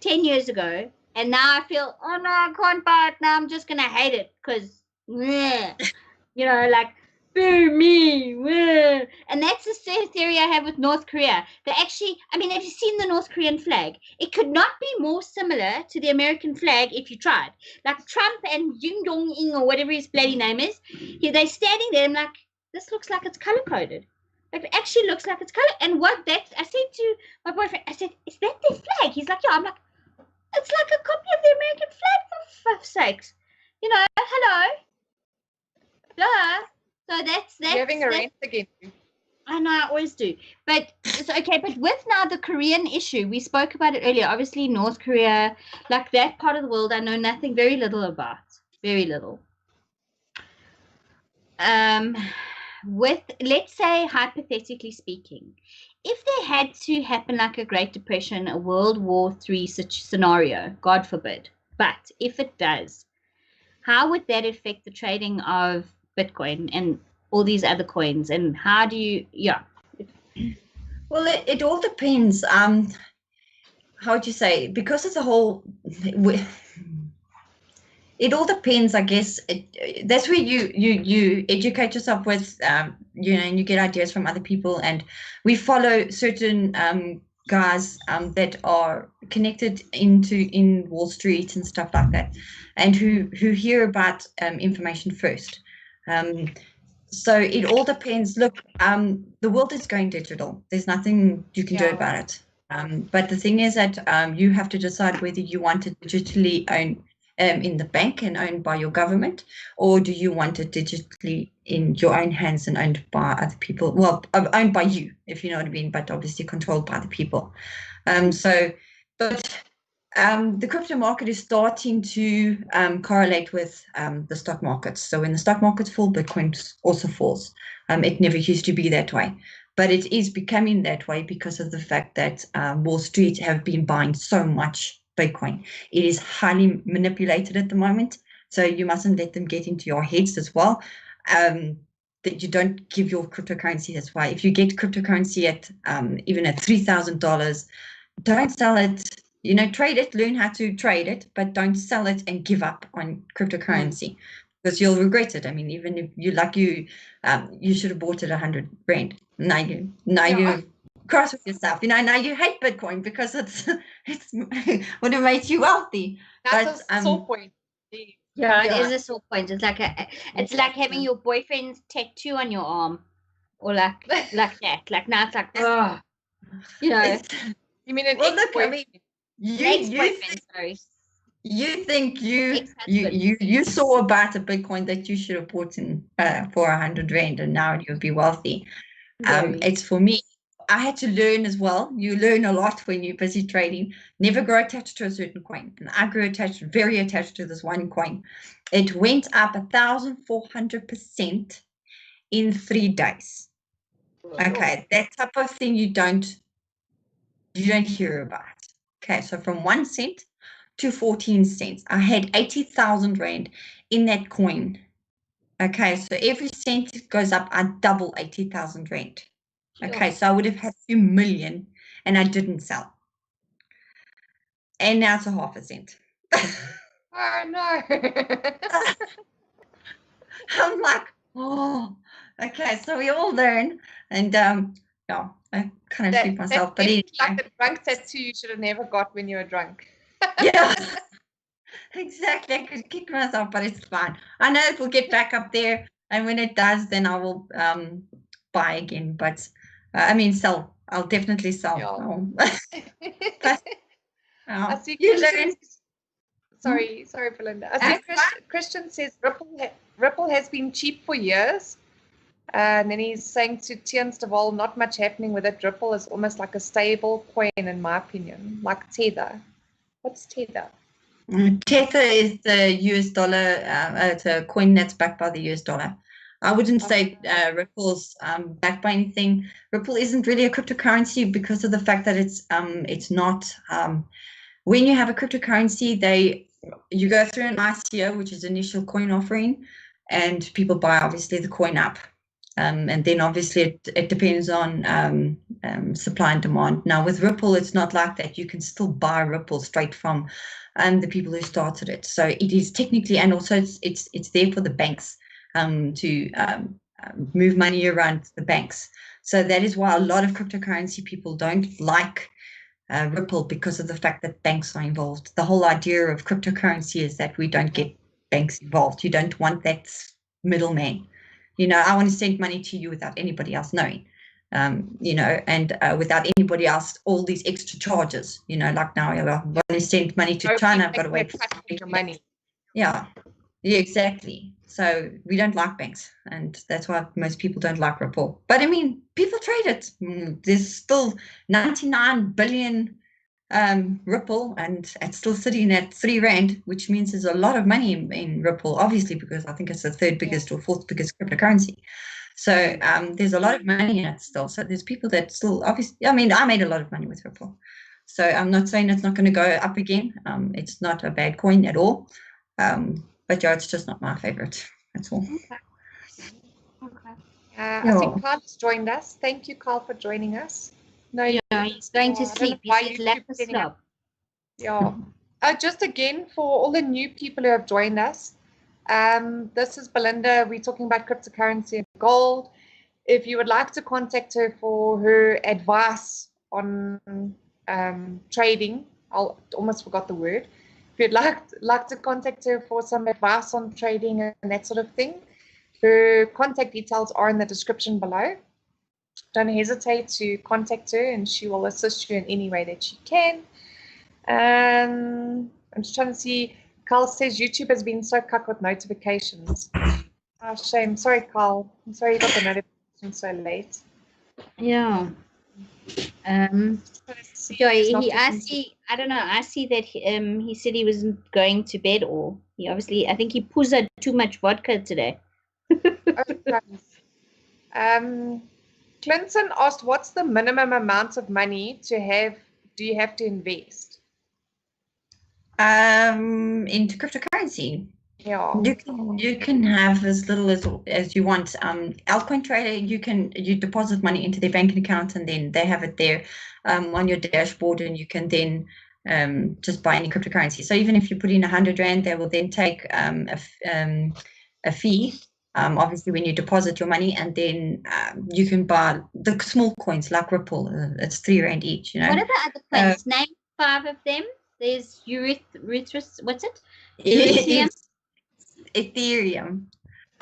10 years ago, and now I feel, oh no, I can't buy it now. I'm just gonna hate it because, like, boo me. Bleh. And that's the same theory I have with North Korea. They actually, have you seen the North Korean flag? It could not be more similar to the American flag if you tried. Like Trump and Ying Dong-ing or whatever his bloody name is, they're standing there and like, this looks like it's color-coded. Like, it actually looks like it's color. And I said to my boyfriend, I said, is that their flag? He's like, yeah. I'm like, it's like a copy of the American flag, for sakes. Hello. Duh. So that's You're having a rant again. I know, I always do. But it's okay. But with now the Korean issue, we spoke about it earlier. Obviously, North Korea, like that part of the world, I know very little about. Very little. Let's say, hypothetically speaking, if there had to happen like a Great Depression, a World War III such scenario, God forbid, but if it does, how would that affect the trading of Bitcoin and all these other coins? And how do you, Well, it all depends. How would you say? Because it's a whole... It all depends, I guess. That's where you educate yourself with, and you get ideas from other people. And we follow certain guys that are connected in Wall Street and stuff like that, and who hear about information first. So it all depends. Look, the world is going digital. There's nothing you can do about it. But the thing is that you have to decide whether you want it digitally owned in the bank and owned by your government, or do you want it digitally in your own hands and owned by other people? Well, owned by you, if you know what I mean, but obviously controlled by the people. The crypto market is starting to correlate with the stock markets. So when the stock markets fall, Bitcoin also falls. It never used to be that way. But it is becoming that way because of the fact that Wall Street have been buying so much Bitcoin. It is highly manipulated at the moment. So you mustn't let them get into your heads as well. That you don't give your cryptocurrency. That's why if you get cryptocurrency at even at $3,000, don't sell it. You know, trade it, learn how to trade it, but don't sell it and give up on cryptocurrency. Because you'll regret it. I mean, even if you you should have bought it 100 rand. Now you cross with yourself. You know, now you hate Bitcoin because it's would have made you wealthy. That's a sore point. Yeah, it is a sore point. It's like like having your boyfriend's tattoo on your arm, or like that. Like now it's like, oh, you know. You mean an ex-boyfriend? Sorry. You think you saw about a Bitcoin that you should have bought in for 100 rand and now you'll be wealthy. It's for me. I had to learn as well. You learn a lot when you're busy trading. Never grow attached to a certain coin. And I grew very attached to this one coin. It went up 1,400% in 3 days. Okay, that type of thing you don't hear about. Okay, so from 1 cent to 14 cents. I had 80,000 rand in that coin. Okay, so every cent it goes up, I double 80,000 rand. Okay, so I would have had 2 million and I didn't sell. And now it's 0.5 cent. Oh no. I'm like, oh, okay, so we all learn. And yeah, I kind of shoot myself. But anyway. Like the drunk tattoo you should have never got when you were drunk. Yeah, exactly. I could kick myself, but it's fine. I know it will get back up there, and when it does, then I will buy again. But I mean, sell. I'll definitely sell. Yeah. I see Sorry, Belinda. I see Christian says Ripple has been cheap for years. And then he's saying to Tians de Vol, not much happening with it. Ripple is almost like a stable coin, in my opinion, like Tether. What's Tether? Tether is the US dollar. It's a coin that's backed by the US dollar. I wouldn't say Ripple's backed by anything. Ripple isn't really a cryptocurrency because of the fact that it's not. When you have a cryptocurrency, you go through an ICO, which is initial coin offering, and people buy obviously the coin up. And then obviously it depends on supply and demand. Now with Ripple, it's not like that. You can still buy Ripple straight from the people who started it. So it is technically, and also it's there for the banks to move money around the banks. So that is why a lot of cryptocurrency people don't like Ripple, because of the fact that banks are involved. The whole idea of cryptocurrency is that we don't get banks involved. You don't want that middleman. You know, I want to send money to you without anybody else knowing, you know, and without anybody else, all these extra charges, you know, like now I want to send money to China, I've got to wait for your money. Yeah, exactly. So we don't like banks, and that's why most people don't like Ripple. But I mean, people trade it. There's still 99 billion Ripple, and it's still sitting at 3 rand, which means there's a lot of money in Ripple, obviously, because I think it's the 3rd biggest or 4th biggest cryptocurrency. So there's a lot of money in it still. So there's people that still, obviously, I mean, I made a lot of money with Ripple. So I'm not saying it's not going to go up again. It's not a bad coin at all. But yeah, it's just not my favorite. That's all. Okay. I think Carl has joined us. Thank you, Carl, for joining us. No, yeah, he's going to sleep. He's left the slop. Yeah. Just again, for all the new people who have joined us, this is Belinda. We're talking about cryptocurrency and gold. If you would like to contact her for her advice on trading, I almost forgot the word. If you'd like to contact her for some advice on trading and that sort of thing, her contact details are in the description below. don't hesitate to contact her, and she will assist you in any way that she can. I'm just trying to see. Carl says YouTube has been so cuck with notifications. Oh, shame. Sorry, Carl. I'm sorry you got the notification so late. Yeah. I don't know. I see that he said he wasn't going to bed, or I think he puzzed too much vodka today. Clinton asked, what's the minimum amount of money do you have to invest? Into cryptocurrency. Yeah. You can have as little as you want. Altcoin Trader, you deposit money into their banking account, and then they have it there on your dashboard, and you can then just buy any cryptocurrency. So even if you put in 100 Rand, they will then take a fee. Obviously, when you deposit your money, and then you can buy the small coins like Ripple. It's 3 Rand each. What are the other coins? Name 5 of them. There's what's it? Ethereum.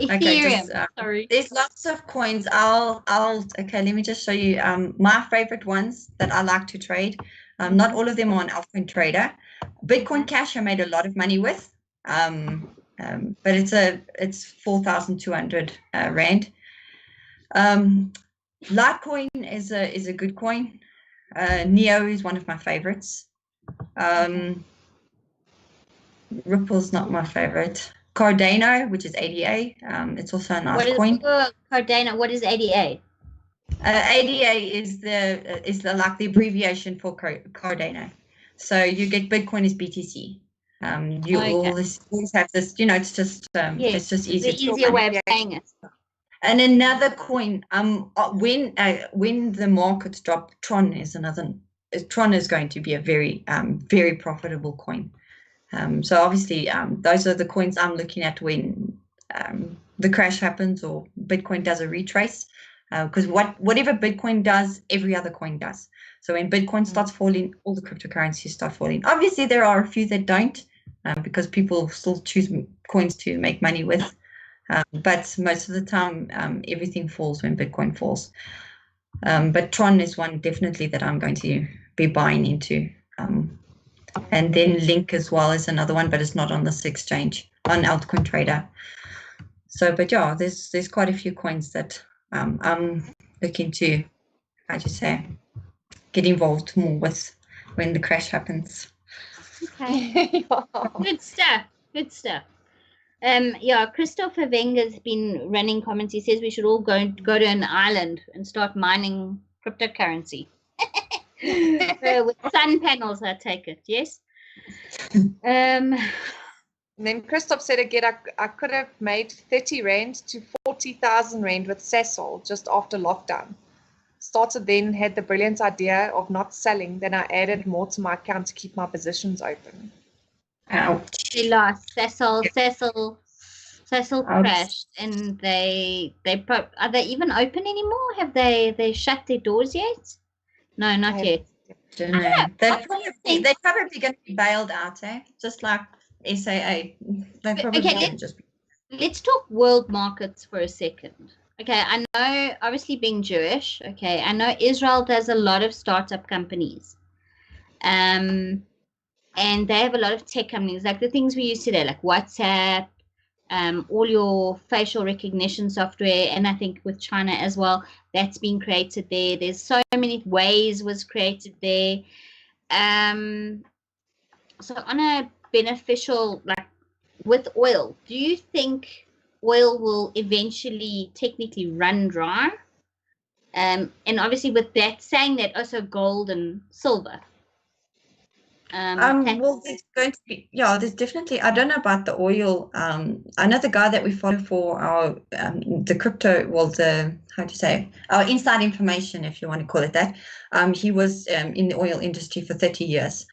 Okay, sorry. There's lots of coins. Okay, let me just show you my favorite ones that I like to trade. Not all of them are on Altcoin Trader. Bitcoin Cash I made a lot of money with. But it's 4,200 Rand. Litecoin is a good coin. Neo is one of my favorites. Ripple's not my favorite. Cardano, which is ADA, it's also a nice coin. Cardano, what is ADA? ADA is like the abbreviation for Cardano. So you get Bitcoin as BTC. Always have this, it's just it's just easy. It's the easier way of saying it. And another coin, when the markets drop, Tron is going to be a very very profitable coin. So obviously those are the coins I'm looking at when the crash happens or Bitcoin does a retrace, because whatever Bitcoin does, every other coin does. So when Bitcoin starts falling, all the cryptocurrencies start falling. Obviously there are a few that don't, because people still choose coins to make money with, but most of the time everything falls when Bitcoin falls. But Tron is one definitely that I'm going to be buying into. And then Link as well is another one, but it's not on this exchange, on Altcoin Trader. So, but yeah, there's quite a few coins that I'm looking to, get involved more with when the crash happens. Okay. Good stuff. Christopher Wenger's been running comments. He says we should all go to an island and start mining cryptocurrency. With sun panels, I take it, yes. And then Christoph said again, I could have made 30 Rand to 40,000 Rand with Sasol just after lockdown. Started then, had the brilliant idea of not selling. Then I added more to my account to keep my positions open. Ouch. They lost. Sasol crashed, and are they even open anymore? Have they shut their doors yet? No, not yet. Don't know. They're probably going to be bailed out, just like SAA. They probably okay, let's talk world markets for a second. Okay, I know, obviously being Jewish, okay, I know Israel does a lot of startup companies. And they have a lot of tech companies, like the things we use today, like WhatsApp, all your facial recognition software, and I think with China as well, that's been created there. There's so many ways was created there. So on a beneficial, like with oil, do you think oil will eventually technically run dry? And obviously with that, saying that also gold and silver. Well, there's going to be, there's definitely, I don't know about the oil. I know the guy that we follow for our, the crypto, our inside information, if you want to call it that. He was in the oil industry for 30 years.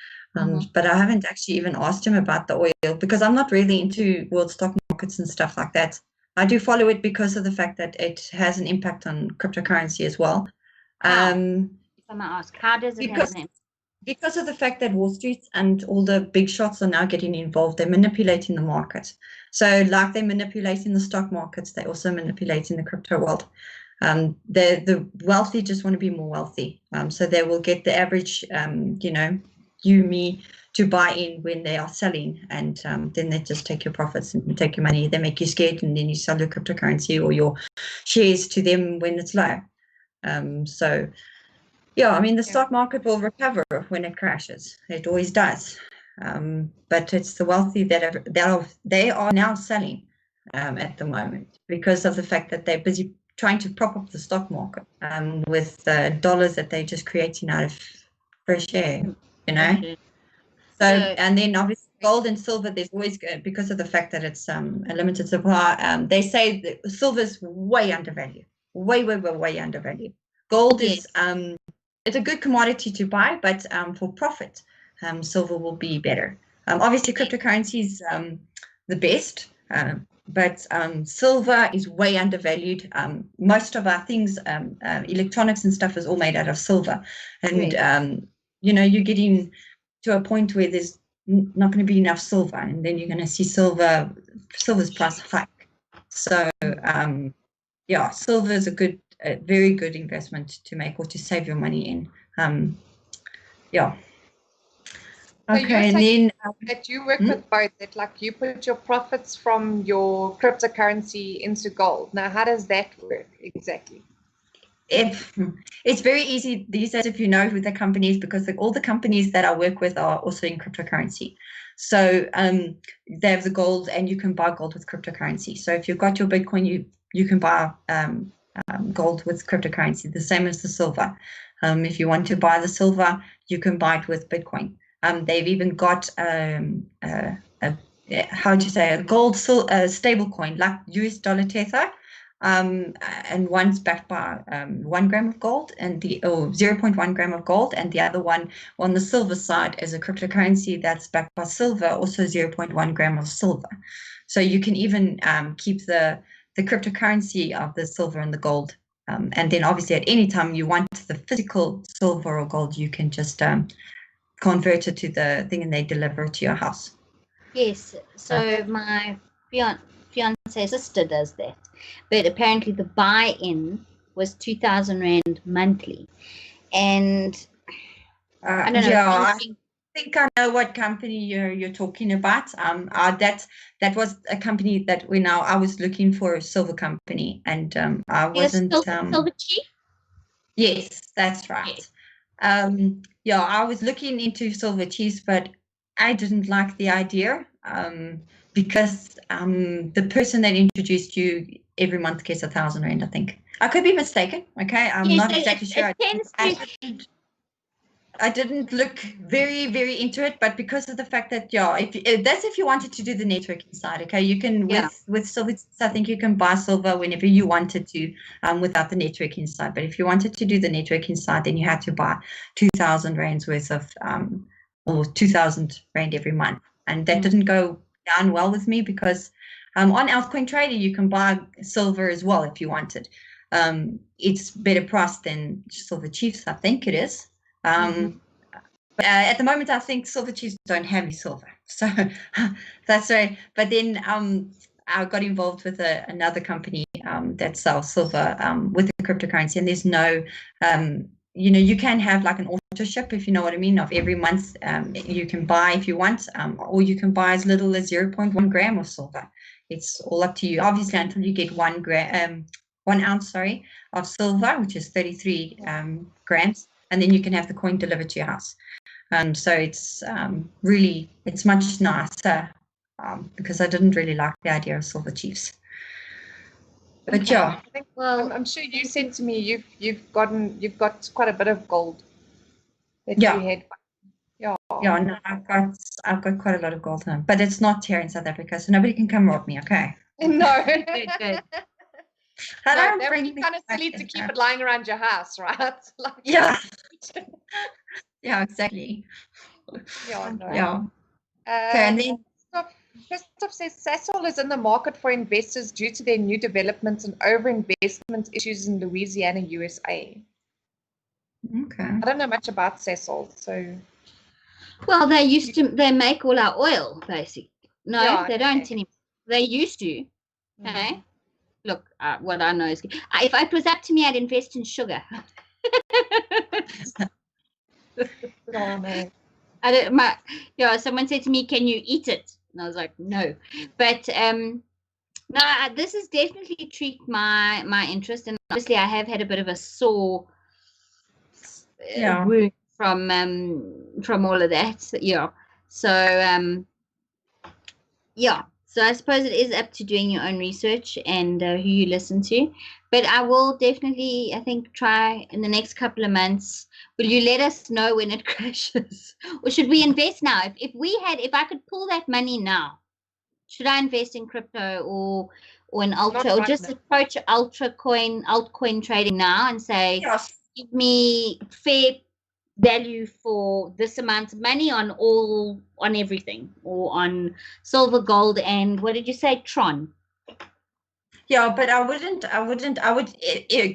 But I haven't actually even asked him about the oil, because I'm not really into world stock markets and stuff like that. I do follow it because of the fact that it has an impact on cryptocurrency as well. If I might ask, how does it have an impact? Because of the fact that Wall Street and all the big shots are now getting involved, they're manipulating the market. So like they're manipulating the stock markets, they're also manipulating the crypto world. The wealthy just want to be more wealthy. So they will get the average, me to buy in when they are selling, and then they just take your profits and take your money. They make you scared, and then you sell your cryptocurrency or your shares to them when it's low. So, yeah, I mean, the stock market will recover when it crashes. It always does. But it's the wealthy they are now selling at the moment because of the fact that they're busy trying to prop up the stock market with dollars that they're just creating out of fresh air, So, and then obviously gold and silver, there's always, because of the fact that it's a limited supply, they say that silver's way undervalued, way undervalued. Gold is, it's a good commodity to buy, but for profit, silver will be better. Obviously, cryptocurrency is the best, but silver is way undervalued. Most of our things, electronics and stuff, is all made out of silver, and you're getting to a point where there's not going to be enough silver, and then you're going to see silver's price hike. So silver is a very good investment to make or to save your money in. Okay, and then that you work with both, that like you put your profits from your cryptocurrency into gold. Now, how does that work exactly? It's very easy these days if you know who the company is, because all the companies that I work with are also in cryptocurrency. So they have the gold, and you can buy gold with cryptocurrency. So if you've got your Bitcoin, you can buy gold with cryptocurrency, the same as the silver. If you want to buy the silver, you can buy it with Bitcoin. They've even got a gold stable coin like US dollar Tether. And one's backed by 1 gram of gold and 0.1 gram of gold, and the other one on the silver side is a cryptocurrency that's backed by silver, also 0.1 gram of silver. So you can even keep the cryptocurrency of the silver and the gold, and then obviously at any time you want the physical silver or gold, you can just convert it to the thing and they deliver it to your house. Yes, so my fiance's sister does that, but apparently the buy-in was 2,000 Rand monthly, and I don't know. I think I know what company you're talking about. That was a company that I was looking for a silver company, and I wasn't. Silver Chief? Yes, that's right. Yes. I was looking into Silver Chiefs, but I didn't like the idea. Because the person that introduced you every month gets 1,000 Rand, I think. I could be mistaken. Okay, I'm not exactly sure. I didn't look very, very into it, but because of the fact that if you wanted to do the networking side, okay, you can with silver. I think you can buy silver whenever you wanted to, without the networking side. But if you wanted to do the networking side, then you had to buy 2,000 Rands worth of, or 2,000 Rand every month, and that didn't go down well with me because on Altcoin Trader you can buy silver as well if you wanted. It's better priced than Silver Chiefs, I think it is. But at the moment I think Silver Chiefs don't have any silver, so that's right. But then I got involved with another company that sells silver with the cryptocurrency, and there's no you can have like an auto ship, if you know what I mean, of every month. You can buy if you want, or you can buy as little as 0.1 gram of silver. It's all up to you, obviously, until you get 1 ounce of silver, which is 33 grams, and then you can have the coin delivered to your house. So it's really, it's much nicer because I didn't really like the idea of Silver Chiefs. But okay. I think, I'm sure you said to me you've got quite a bit of gold that you had. No, I've got quite a lot of gold now, but it's not here in South Africa, so nobody can come rob me. Okay. No. Good. That would be kind of silly to keep it lying around your house, right? Yeah, exactly. Okay, and then Christoph says Sasol is in the market for investors due to their new developments and overinvestment issues in Louisiana, USA. Okay. I don't know much about Sasol, so. Well, they make all our oil, basically. No, they don't anymore. They used to, okay? look, what I know is, if it was up to me, I'd invest in sugar. Oh, no. Someone said to me, "Can you eat it?" And I was like, "No." But no, this has definitely tweaked my interest, and obviously, I have had a bit of a sore wound from all of that. Yeah. So yeah. So I suppose it is up to doing your own research and who you listen to. But I will definitely, I think, try in the next couple of months. Will you let us know when it crashes? Or should we invest now? If I could pull that money now, should I invest in crypto or in Ultra, or just approach altcoin trading now and say, give me fair value for this amount of money on everything, or on silver, gold, and what did you say, Tron? Yeah, but I would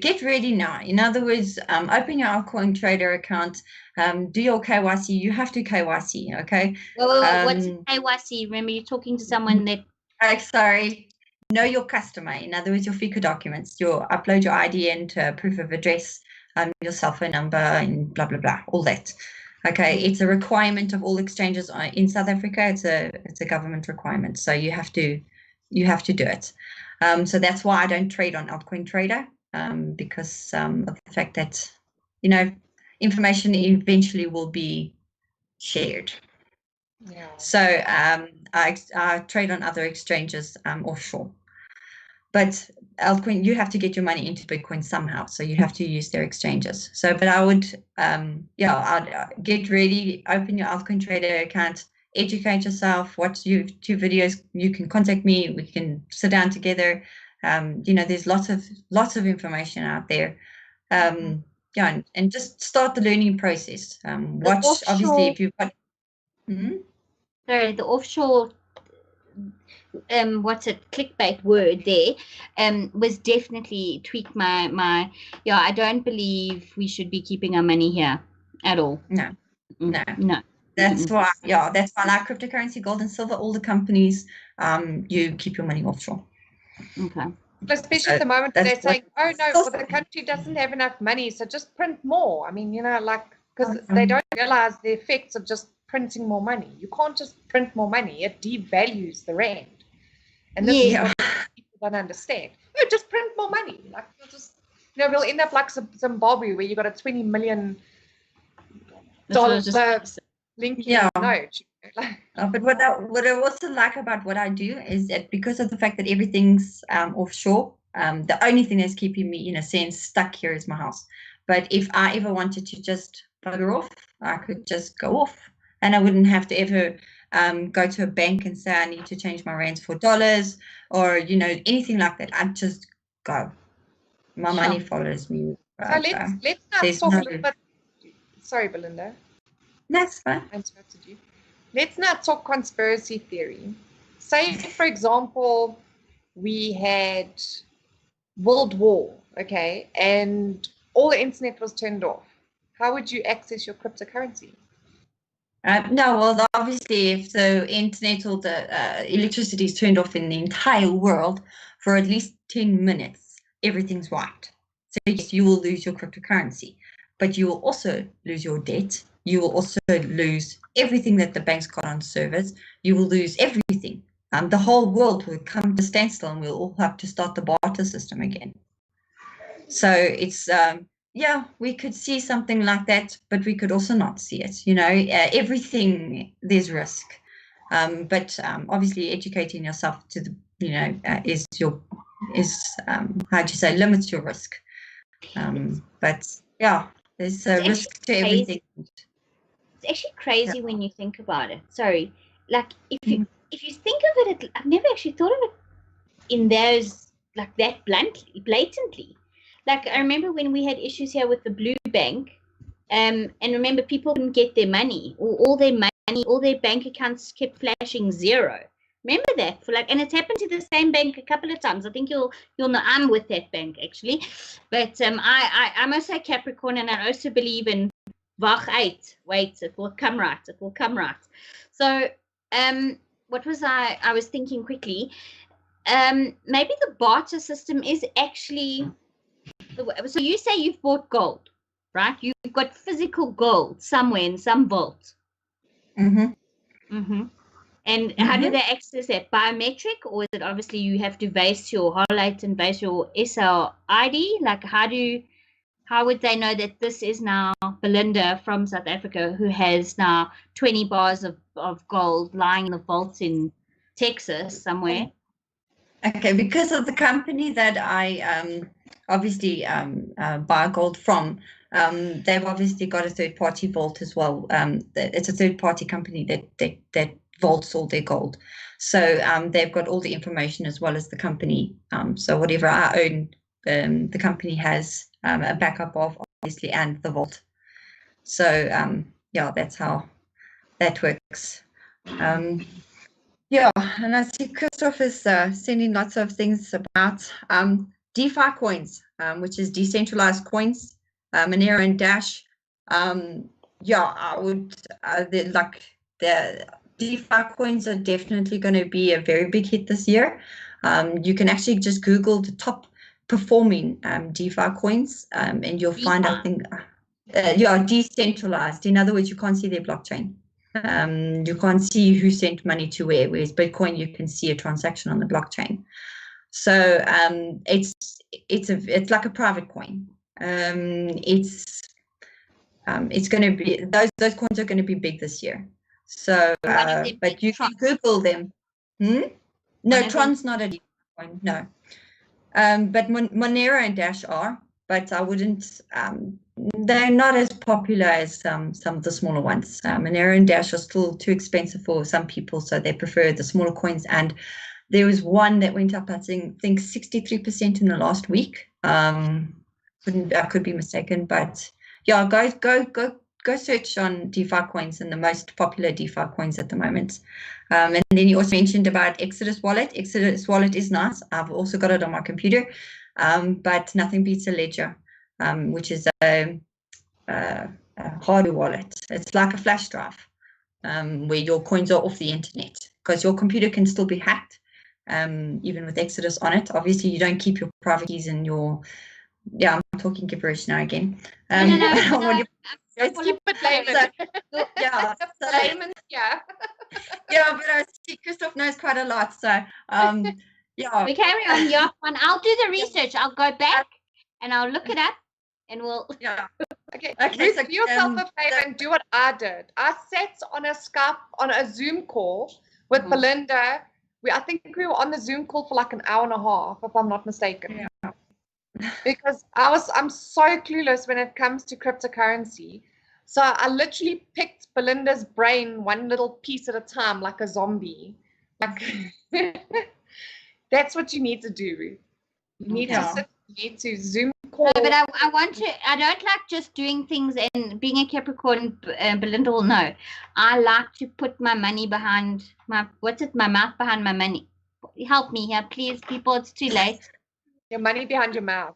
get ready now. In other words, open your altcoin trader account, do your KYC. You have to KYC, okay? Well, what's KYC? Remember, you're talking to someone that... sorry. Know your customer. In other words, your FICA documents. Upload your ID and proof of address, your cell phone number, and blah, blah, blah, all that. Okay, it's a requirement of all exchanges in South Africa. It's a government requirement, so you have to do it. So that's why I don't trade on Altcoin Trader, because of the fact that, information eventually will be shared. Yeah. So I trade on other exchanges offshore. But altcoin, you have to get your money into Bitcoin somehow, so you have to use their exchanges. So, but I would, I'd get ready, open your Altcoin Trader account, educate yourself, watch YouTube videos. You can contact me. We can sit down together. There's lots of information out there. And just start the learning process. Watch, obviously, if you've got. Sorry, the offshore. Clickbait word there was definitely tweaked my I don't believe we should be keeping our money here at all. No. That's why like cryptocurrency, gold and silver, all the companies, you keep your money offshore. Okay. Especially at the moment they're saying, oh no, well, the country doesn't have enough money, so just print more. I mean, because they don't realize the effects of just printing more money. You can't just print more money. It devalues the rand. And this is what people don't understand. No, just print more money. Like, we'll end up like Zimbabwe, where you got a $20 million linking note. But what I also like about what I do is that because of the fact that everything's offshore, the only thing that's keeping me, in a sense, stuck here is my house. But if I ever wanted to just bugger off, I could just go off, and I wouldn't have to ever go to a bank and say I need to change my rands for dollars, or anything like that. I'd just go. My money follows me. So let's not talk a little bit. Sorry, Belinda. That's fine. I interrupted you. Let's not talk conspiracy theory. Say, for example, we had World War, okay, and all the internet was turned off. How would you access your cryptocurrency? No, well, obviously, if the internet or the electricity is turned off in the entire world for at least 10 minutes, everything's wiped. So yes, you will lose your cryptocurrency, but you will also lose your debt. You will also lose everything that the bank's got on servers. You will lose everything. The whole world will come to standstill, and we'll all have to start the barter system again. So it's we could see something like that, but we could also not see it. Everything, there's risk. But obviously educating yourself to the, limits your risk. But yeah, there's a risk to everything. It's actually crazy when you think about it. Sorry, like if you think of it, I've never actually thought of it in those like that blatantly. Like I remember when we had issues here with the Blue Bank, and remember people couldn't get their money, or all their bank accounts kept flashing zero. Remember that and it's happened to the same bank a couple of times. I think you'll know I'm with that bank actually, but I must say Capricorn, and I also believe in wag uit, wait, it will come right. So what was I was thinking quickly. maybe the barter system is actually. So you say you've bought gold, right? You've got physical gold somewhere in some vault. Mm-hmm. Mm-hmm. And how do they access that? Biometric, or is it obviously you have to base your Hololate and base your SL ID? Like, how would they know that this is now Belinda from South Africa who has now 20 bars of gold lying in the vaults in Texas somewhere? Okay, because of the company that I obviously buy gold from, they've obviously got a third-party vault as well. It's a third-party company that vaults all their gold. So they've got all the information as well as the company. So whatever I own, the company has a backup of, obviously, and the vault. So yeah, that's how that works. Yeah, and I see Christoph is sending lots of things about DeFi coins, which is decentralized coins, Monero and Dash. Yeah, I would the DeFi coins are definitely going to be a very big hit this year. You can actually just Google the top performing DeFi coins, and you'll find out things. Yeah, decentralized. In other words, you can't see their blockchain. You can't see who sent money to where, whereas Bitcoin, you can see a transaction on the blockchain. So it's like a private coin. It's going to be, those coins are going to be big this year. So, but you can Google them. No, Tron's not a DeFi coin, no. But Monero and Dash are, but I wouldn't, they're not as popular as some of the smaller ones. Monero and Dash are still too expensive for some people, so they prefer the smaller coins. And there was one that went up, I think 63% in the last week. I could be mistaken, but yeah, guys, go search on DeFi coins and the most popular DeFi coins at the moment. And then you also mentioned about Exodus Wallet. Exodus Wallet is nice. I've also got it on my computer, but nothing beats a Ledger, which is a hardware wallet. It's like a flash drive where your coins are off the internet, because your computer can still be hacked, even with Exodus on it. Obviously, you don't keep your private keys in your... Yeah, I'm talking gibberish now again. Let's keep it layman. Yeah, so, layman, yeah. Yeah, but I see Christoph knows quite a lot, so yeah. We carry on, yeah. And I'll do the research. I'll go back and I'll look it up, and we'll. Yeah. Okay. Ruth, so, do yourself a favor and do what I did. I sat on a Zoom call with Belinda. I think we were on the Zoom call for like an hour and a half, if I'm not mistaken. Yeah. Because I'm so clueless when it comes to cryptocurrency. So I literally picked Belinda's brain one little piece at a time, like a zombie. Like that's what you need to do. You need to sit. You need to Zoom call. No, but I want to. I don't like just doing things and being a Capricorn. Belinda will know. I like to put my money behind my. My mouth behind my money. Help me here, please, people. It's too late. Your money behind your mouth.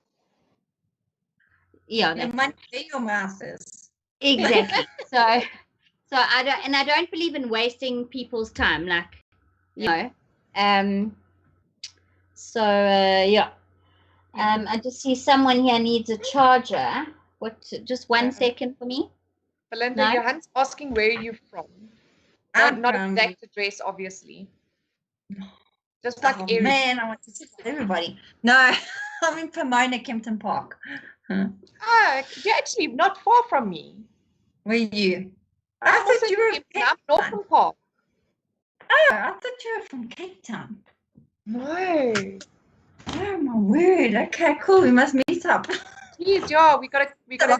Yeah, your money where your mouth is. Exactly. so I don't believe in wasting people's time. Like, you know. Yeah. I just see someone here needs a charger. Just 1 second for me. Belinda, Johan's asking where you're from. Not exact address, obviously. Just like man, I want to tell everybody. No, I'm in Pomona, Kempton Park. You're actually not far from me. Where are you? I thought you were from Northern Park. Oh, I thought you were from Cape Town. No. Oh my word. Okay, cool. We must meet up. Please, yeah, we gotta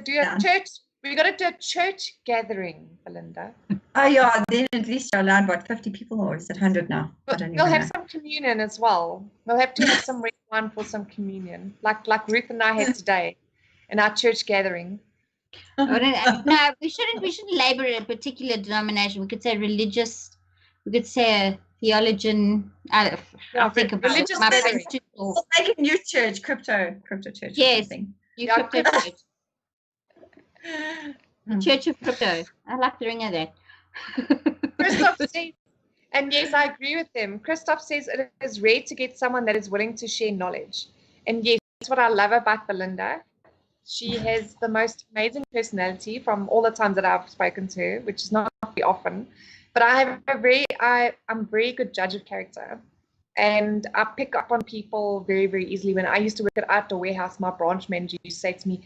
do a church. We gotta do a church gathering, Belinda. Oh yeah, then at least you're allowed about 50 people, or is it 100 now? We'll have some communion as well. We'll have to have some red wine for some communion, like Ruth and I had today in our church gathering. No, we shouldn't label it a particular denomination. We could say religious. We could say a theologian. I'll think about religious it. Like a new church, crypto church. Yes, new crypto church. The Church of Crypto. I like the ring of that. Christoph says And yes, I agree with them. Christoph says it is rare to get someone that is willing to share knowledge. And yes, that's what I love about Belinda. She has the most amazing personality from all the times that I've spoken to her, which is not very often. But I'm a very good judge of character. And I pick up on people very, very easily. When I used to work at Outdoor Warehouse, my branch manager used to say to me,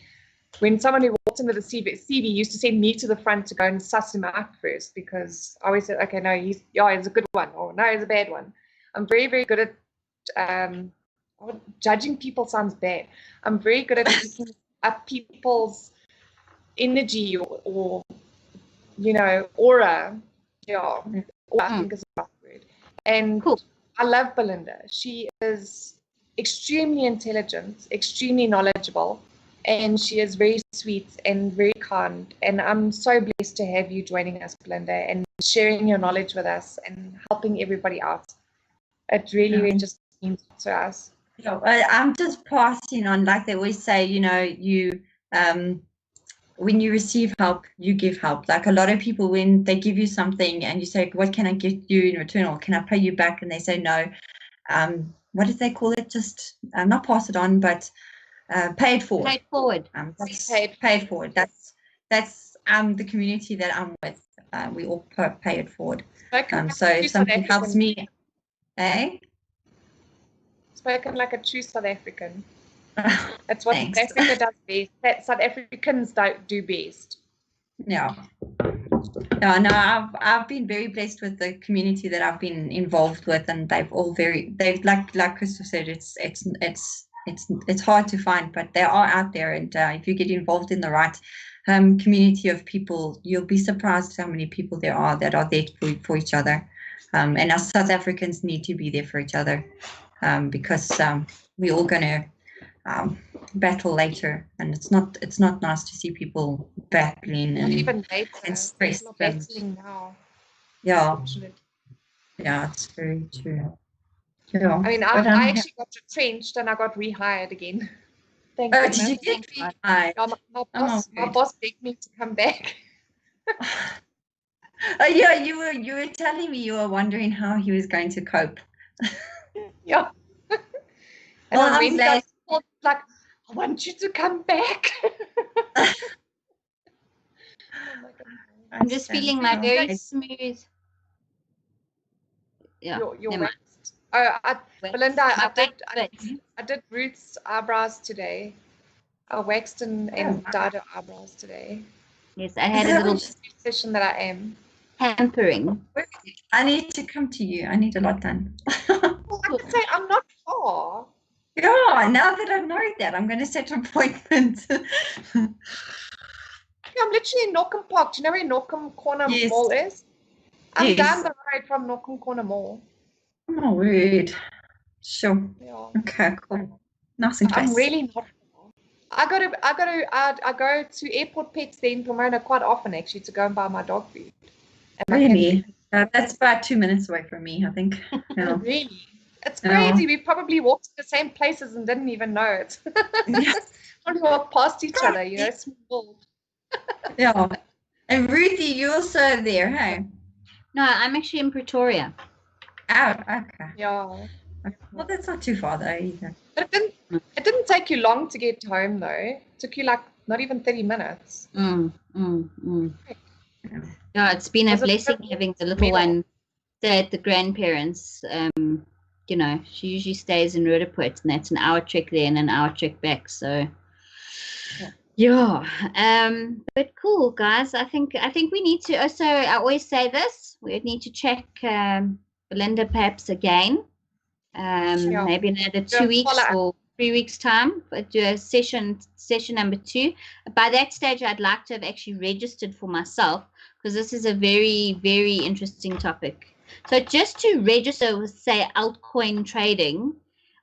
when someone who walked in with a CV used to send me to the front to go and suss him out first, because I always said, okay, no, he's a good one, or no, he's a bad one. I'm very, very good at judging people. Sounds bad. I'm very good at picking up people's energy or aura. Yeah, I think is the right word. And Cool. I love Belinda. She is extremely intelligent, extremely knowledgeable, and she is very sweet and very kind. And I'm so blessed to have you joining us, Belinda, and sharing your knowledge with us and helping everybody out. It really just means to us. I'm just passing on, like they always say, you when you receive help, you give help. Like a lot of people, when they give you something and you say, what can I give you in return, or can I pay you back? And they say no. What did they call it? Just not pass it on, but pay it forward. Pay it forward. Pay it forward. That's the community that I'm with. We all pay it forward. So if something helps me, Spoken like a true South African. That's what South Africa does best. That South Africans do best. Yeah. No, I've been very blessed with the community that I've been involved with, and they've like Christoph said, it's hard to find, but they are out there, and if you get involved in the right community of people, you'll be surprised how many people there are that are there for each other. And us South Africans need to be there for each other, because we're all going to battle later, and it's not nice to see people battling and even later. And stressed. Battling now. Yeah, it's very true. Yeah. I mean, I actually got retrenched and I got rehired again. Thank you. Did you get rehired? My boss begged me to come back. Oh yeah, you were telling me you were wondering how he was going to cope. Yeah. And on Wednesday, like, I want you to come back. I'm just feeling my very smooth. Yeah. Your waxed. Oh, Belinda, I did Ruth's eyebrows today. I waxed and dyed her eyebrows today. Yes, I had a little session that I am. Pampering. I need to come to you. I need a lot done. Well, I can say I'm not far. Yeah, now that I know that, I'm going to set an appointment. I'm literally in Norcombe Park. Do you know where Norcombe Corner Mall is? I'm down the road from Norcombe Corner Mall. Oh, weird. Sure. Yeah. Okay, cool. Nice and close. I'm really not far. I go to Airport Pets there in Pomona quite often, actually, to go and buy my dog food. Really? That's about 2 minutes away from me, I think. Yeah. Really? It's crazy. We probably walked to the same places and didn't even know it. Probably walked past each other, small world. Yeah. And Ruthie, you're also there, hey? No, I'm actually in Pretoria. Oh, okay. Yeah. Well, that's not too far though either. But it didn't take you long to get home though. It took you like not even 30 minutes. Yeah, it's been a blessing having the little one stay at the grandparents. She usually stays in Rudaport, and that's an hour trek there and an hour trek back. So but cool, guys. I think we need to also, I always say this, we need to check Belinda perhaps again. Maybe another 2 weeks or 3 weeks time, but do a session number 2. By that stage, I'd like to have actually registered for myself, because this is a very, very interesting topic. So just to register with, say, altcoin trading,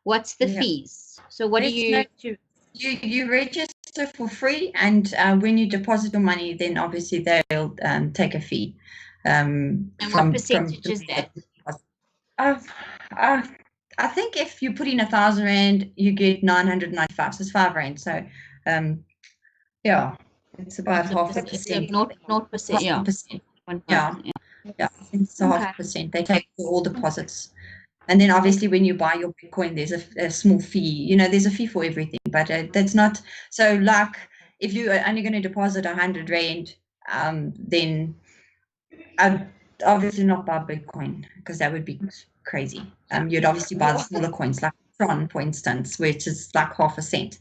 what's the fees? So what do you do? You register for free, and when you deposit your money, then obviously they'll take a fee. And what percentage is that? I think if you put in 1,000 rand, you get 995. So it's 5 rand. So it's about half a percent. 0.5%. Yeah. Yeah, I think it's a Okay. 0.5%. They take all deposits. And then obviously when you buy your Bitcoin, there's a small fee. You know, there's a fee for everything, but that's not, so like if you are only going to deposit 100 Rand, then I'd obviously not buy Bitcoin because that would be crazy. You'd obviously buy the smaller coins like Tron, for instance, which is like 0.5 cent.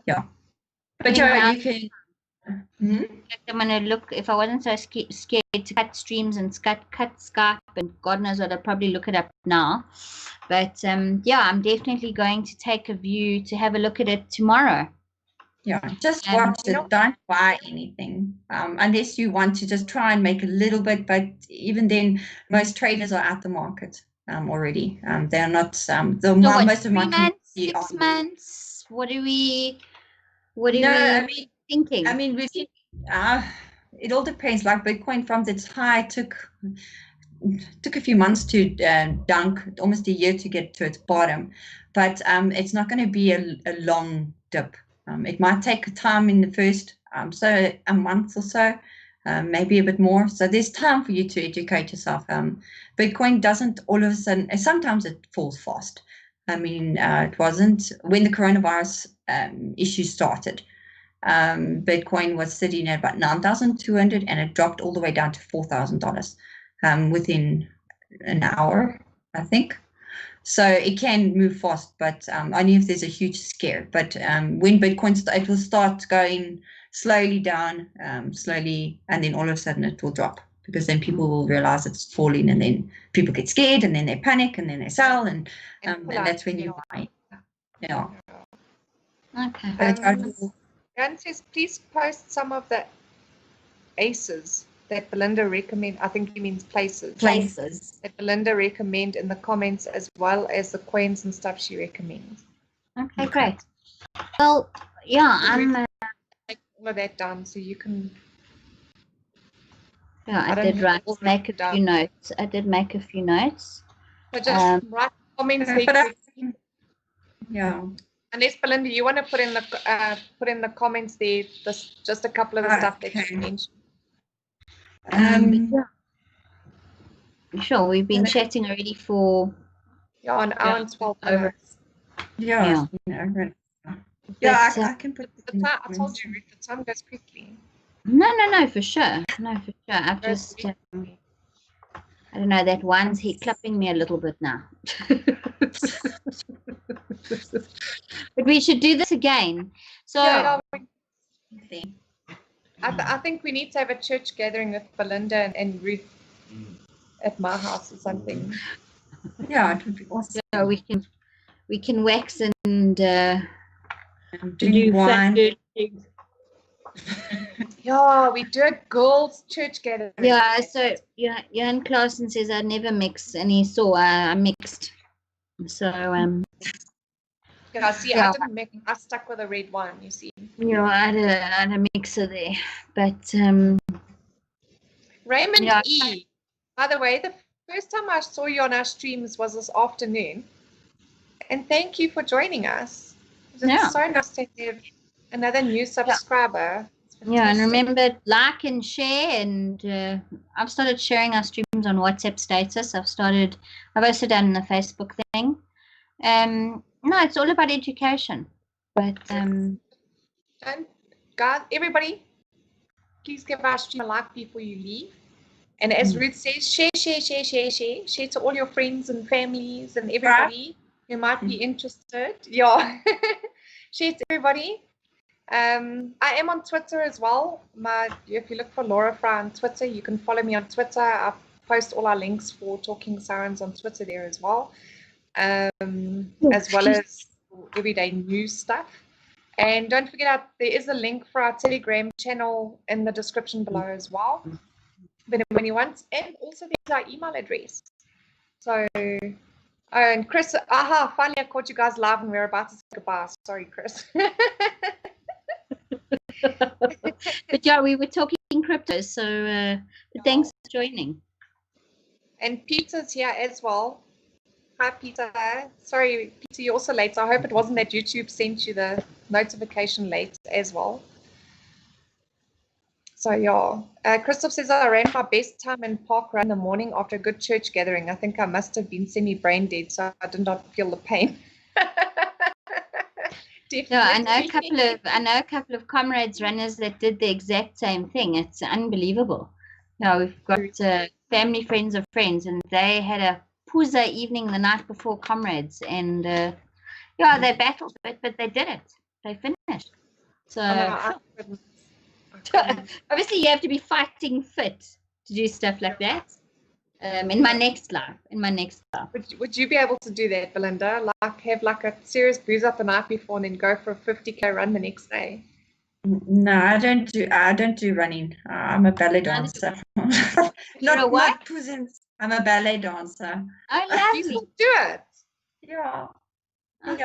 Yeah. But yeah, you can. I'm going to look, if I wasn't so scared to cut streams and cut Skype and God knows what, I'd probably look it up now. But yeah, I'm definitely going to take a view to have a look at it tomorrow. Yeah, just watch it. Don't buy anything unless you want to just try and make a little bit. But even then, most traders are at the market already. They're not. Most of my 3 months, 6 months. What are we thinking? I mean, we think it all depends. Like Bitcoin from its high took a few months to dunk, almost a year to get to its bottom. But it's not going to be a long dip. It might take time in the first, so a month or so, maybe a bit more. So there's time for you to educate yourself. Bitcoin doesn't all of a sudden, sometimes it falls fast. I mean, it wasn't when the coronavirus issue started. Bitcoin was sitting at about 9,200 and it dropped all the way down to $4,000 within an hour, I think. So it can move fast, but only if there's a huge scare. But when Bitcoin it will start going slowly down, slowly, and then all of a sudden it will drop because then people will realize it's falling, and then people get scared, and then they panic, and then they sell, and that's when you buy. Yeah. Okay. Jan says, please post some of the aces that Belinda recommend. I think he means places that Belinda recommend in the comments, as well as the coins and stuff she recommends. Okay, great. Well, yeah, I'm take all of that down so you can. Yeah, I did make a few notes. I did make a few notes. So just write comments there. Yeah. Unless Belinda, you want to put in the comments there, just a couple of the stuff that you mentioned. Yeah. Sure, we've been chatting already for an hour and 12 minutes. Yeah. Yeah, I can put I told you, Ruth, the time goes quickly. No, for sure. I've just I don't know, that one's clapping me a little bit now. But we should do this again. So I think we need to have a church gathering with Belinda and Ruth at my house or something. Yeah, it would be awesome. So we can wax and do wine. Yeah, we do a girls' church gathering. Yeah, so Jan Clausen says I never mix, and he saw I mixed. So yeah, see, I didn't mix. I stuck with a red wine. You see. Yeah, I had a mixer there, but Raymond E. By the way, the first time I saw you on our streams was this afternoon, and thank you for joining us. It's so nice to have another new subscriber. Yeah, and remember, like and share, and I've started sharing our streams on WhatsApp status. I've also done the Facebook thing. No, it's all about education. But and guys, everybody, please give our stream a like before you leave. And as Ruth says, share to all your friends and families and everybody who might be interested. Yeah, share to everybody. I am on Twitter as well. If you look for Laura Fry on Twitter, you can follow me on Twitter. I post all our links for Talking Sirens on Twitter there as well, as well as everyday news stuff. And don't forget, there is a link for our Telegram channel in the description below as well. But when you want, and also there's our email address. So, and Chris, finally I caught you guys live and we're about to say goodbye. Sorry, Chris. But yeah, we were talking crypto, so but thanks for joining. And Peter's here as well. Hi, Peter. Sorry, Peter, you're also late. So I hope it wasn't that YouTube sent you the notification late as well. So yeah, Christoph says I ran my best time in park run in the morning after a good church gathering. I think I must have been semi-brain dead, so I did not feel the pain. No, I know a couple of comrades runners that did the exact same thing. It's unbelievable. No, we've got family friends of friends, and they had a puza evening the night before comrades, and they battled it, but they did it. They finished. So obviously, you have to be fighting fit to do stuff like that. In my next life. Would you be able to do that, Belinda? Like have like a serious booze up the night before and then go for a 50k run the next day? No, I don't do running. I'm a ballet dancer. Not puzzles. I'm a ballet dancer. Oh, lovely. You still do it? Yeah. That's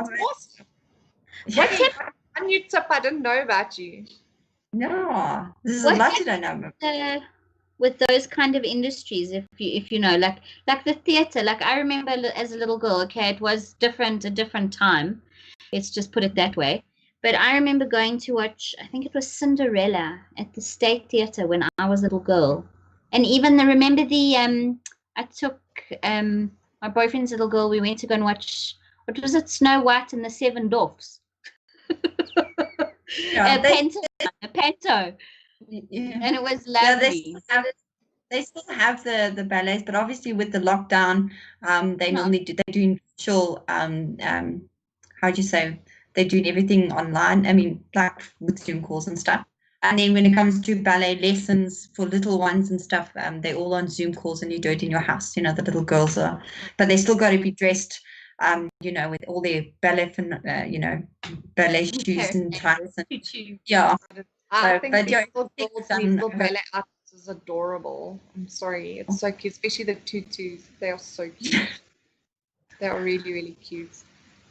awesome. What's a new tip I didn't know about you? No, this is a lot I don't know. With those kind of industries, if you know, like the theater, like I remember as a little girl, okay, it was a different time, let's just put it that way, but I remember going to watch, I think it was Cinderella at the State Theater when I was a little girl. And even remember I took my boyfriend's little girl, we went to go and watch, what was it, Snow White and the Seven Dwarfs. A panto. Yeah. And it was lovely. Yeah, they still have the ballets, but obviously with the lockdown, they normally do virtual. How do you say? They're doing everything online. I mean, like with Zoom calls and stuff. And then when it comes to ballet lessons for little ones and stuff, they're all on Zoom calls, and you do it in your house. You know, the little girls are, but they still got to be dressed. With all their ballet, ballet shoes and ties. Yeah. I think these little ballet outfits is adorable. I'm sorry, it's so cute, especially the tutus. They are so cute. They are really, really cute.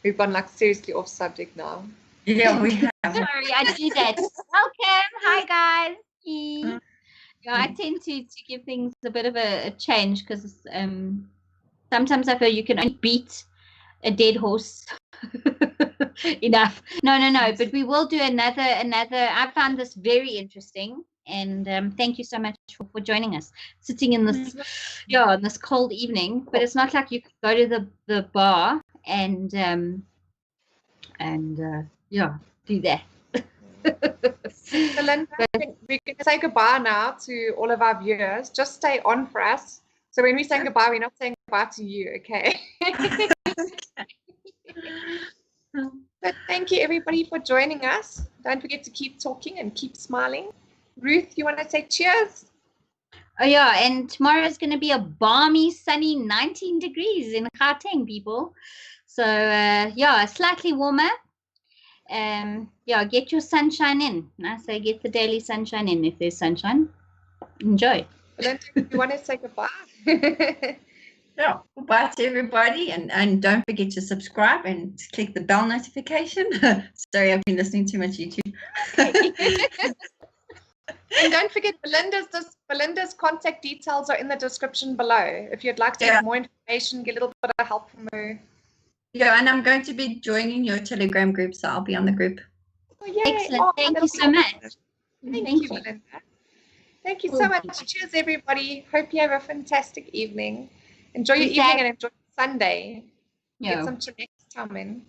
We've gone like seriously off subject now. Yeah, we have. Sorry, I do that. Welcome, hi guys. Yeah, I tend to give things a bit of a change because sometimes I feel you can only beat a dead horse. Enough. No, but we will do another. I found this very interesting, and thank you so much for joining us, sitting in this on this cold evening. But it's not like you could go to the bar and do that. Belinda, we're going to say goodbye now to all of our viewers. Just stay on for us. So when we say goodbye, we're not saying goodbye to you, okay? But thank you everybody for joining us. Don't forget to keep talking and keep smiling. Ruth, you want to say cheers? Oh yeah, and tomorrow is going to be a balmy, sunny 19 degrees in Gauteng, people. So slightly warmer. Get your sunshine in. I say get the daily sunshine in if there's sunshine. Enjoy. Belinda, you want to say goodbye? Yeah, goodbye to everybody, and don't forget to subscribe and click the bell notification. Sorry, I've been listening too much YouTube. And don't forget, Belinda's contact details are in the description below. If you'd like to get more information, get a little bit of help from her. Yeah, and I'm going to be joining your Telegram group, so I'll be on the group. Oh, yay. Excellent. Thank you so much. Thank you, Belinda. Thank you so much. Cheers, everybody. Hope you have a fantastic evening. Enjoy your evening and enjoy Sunday. Get some next time in.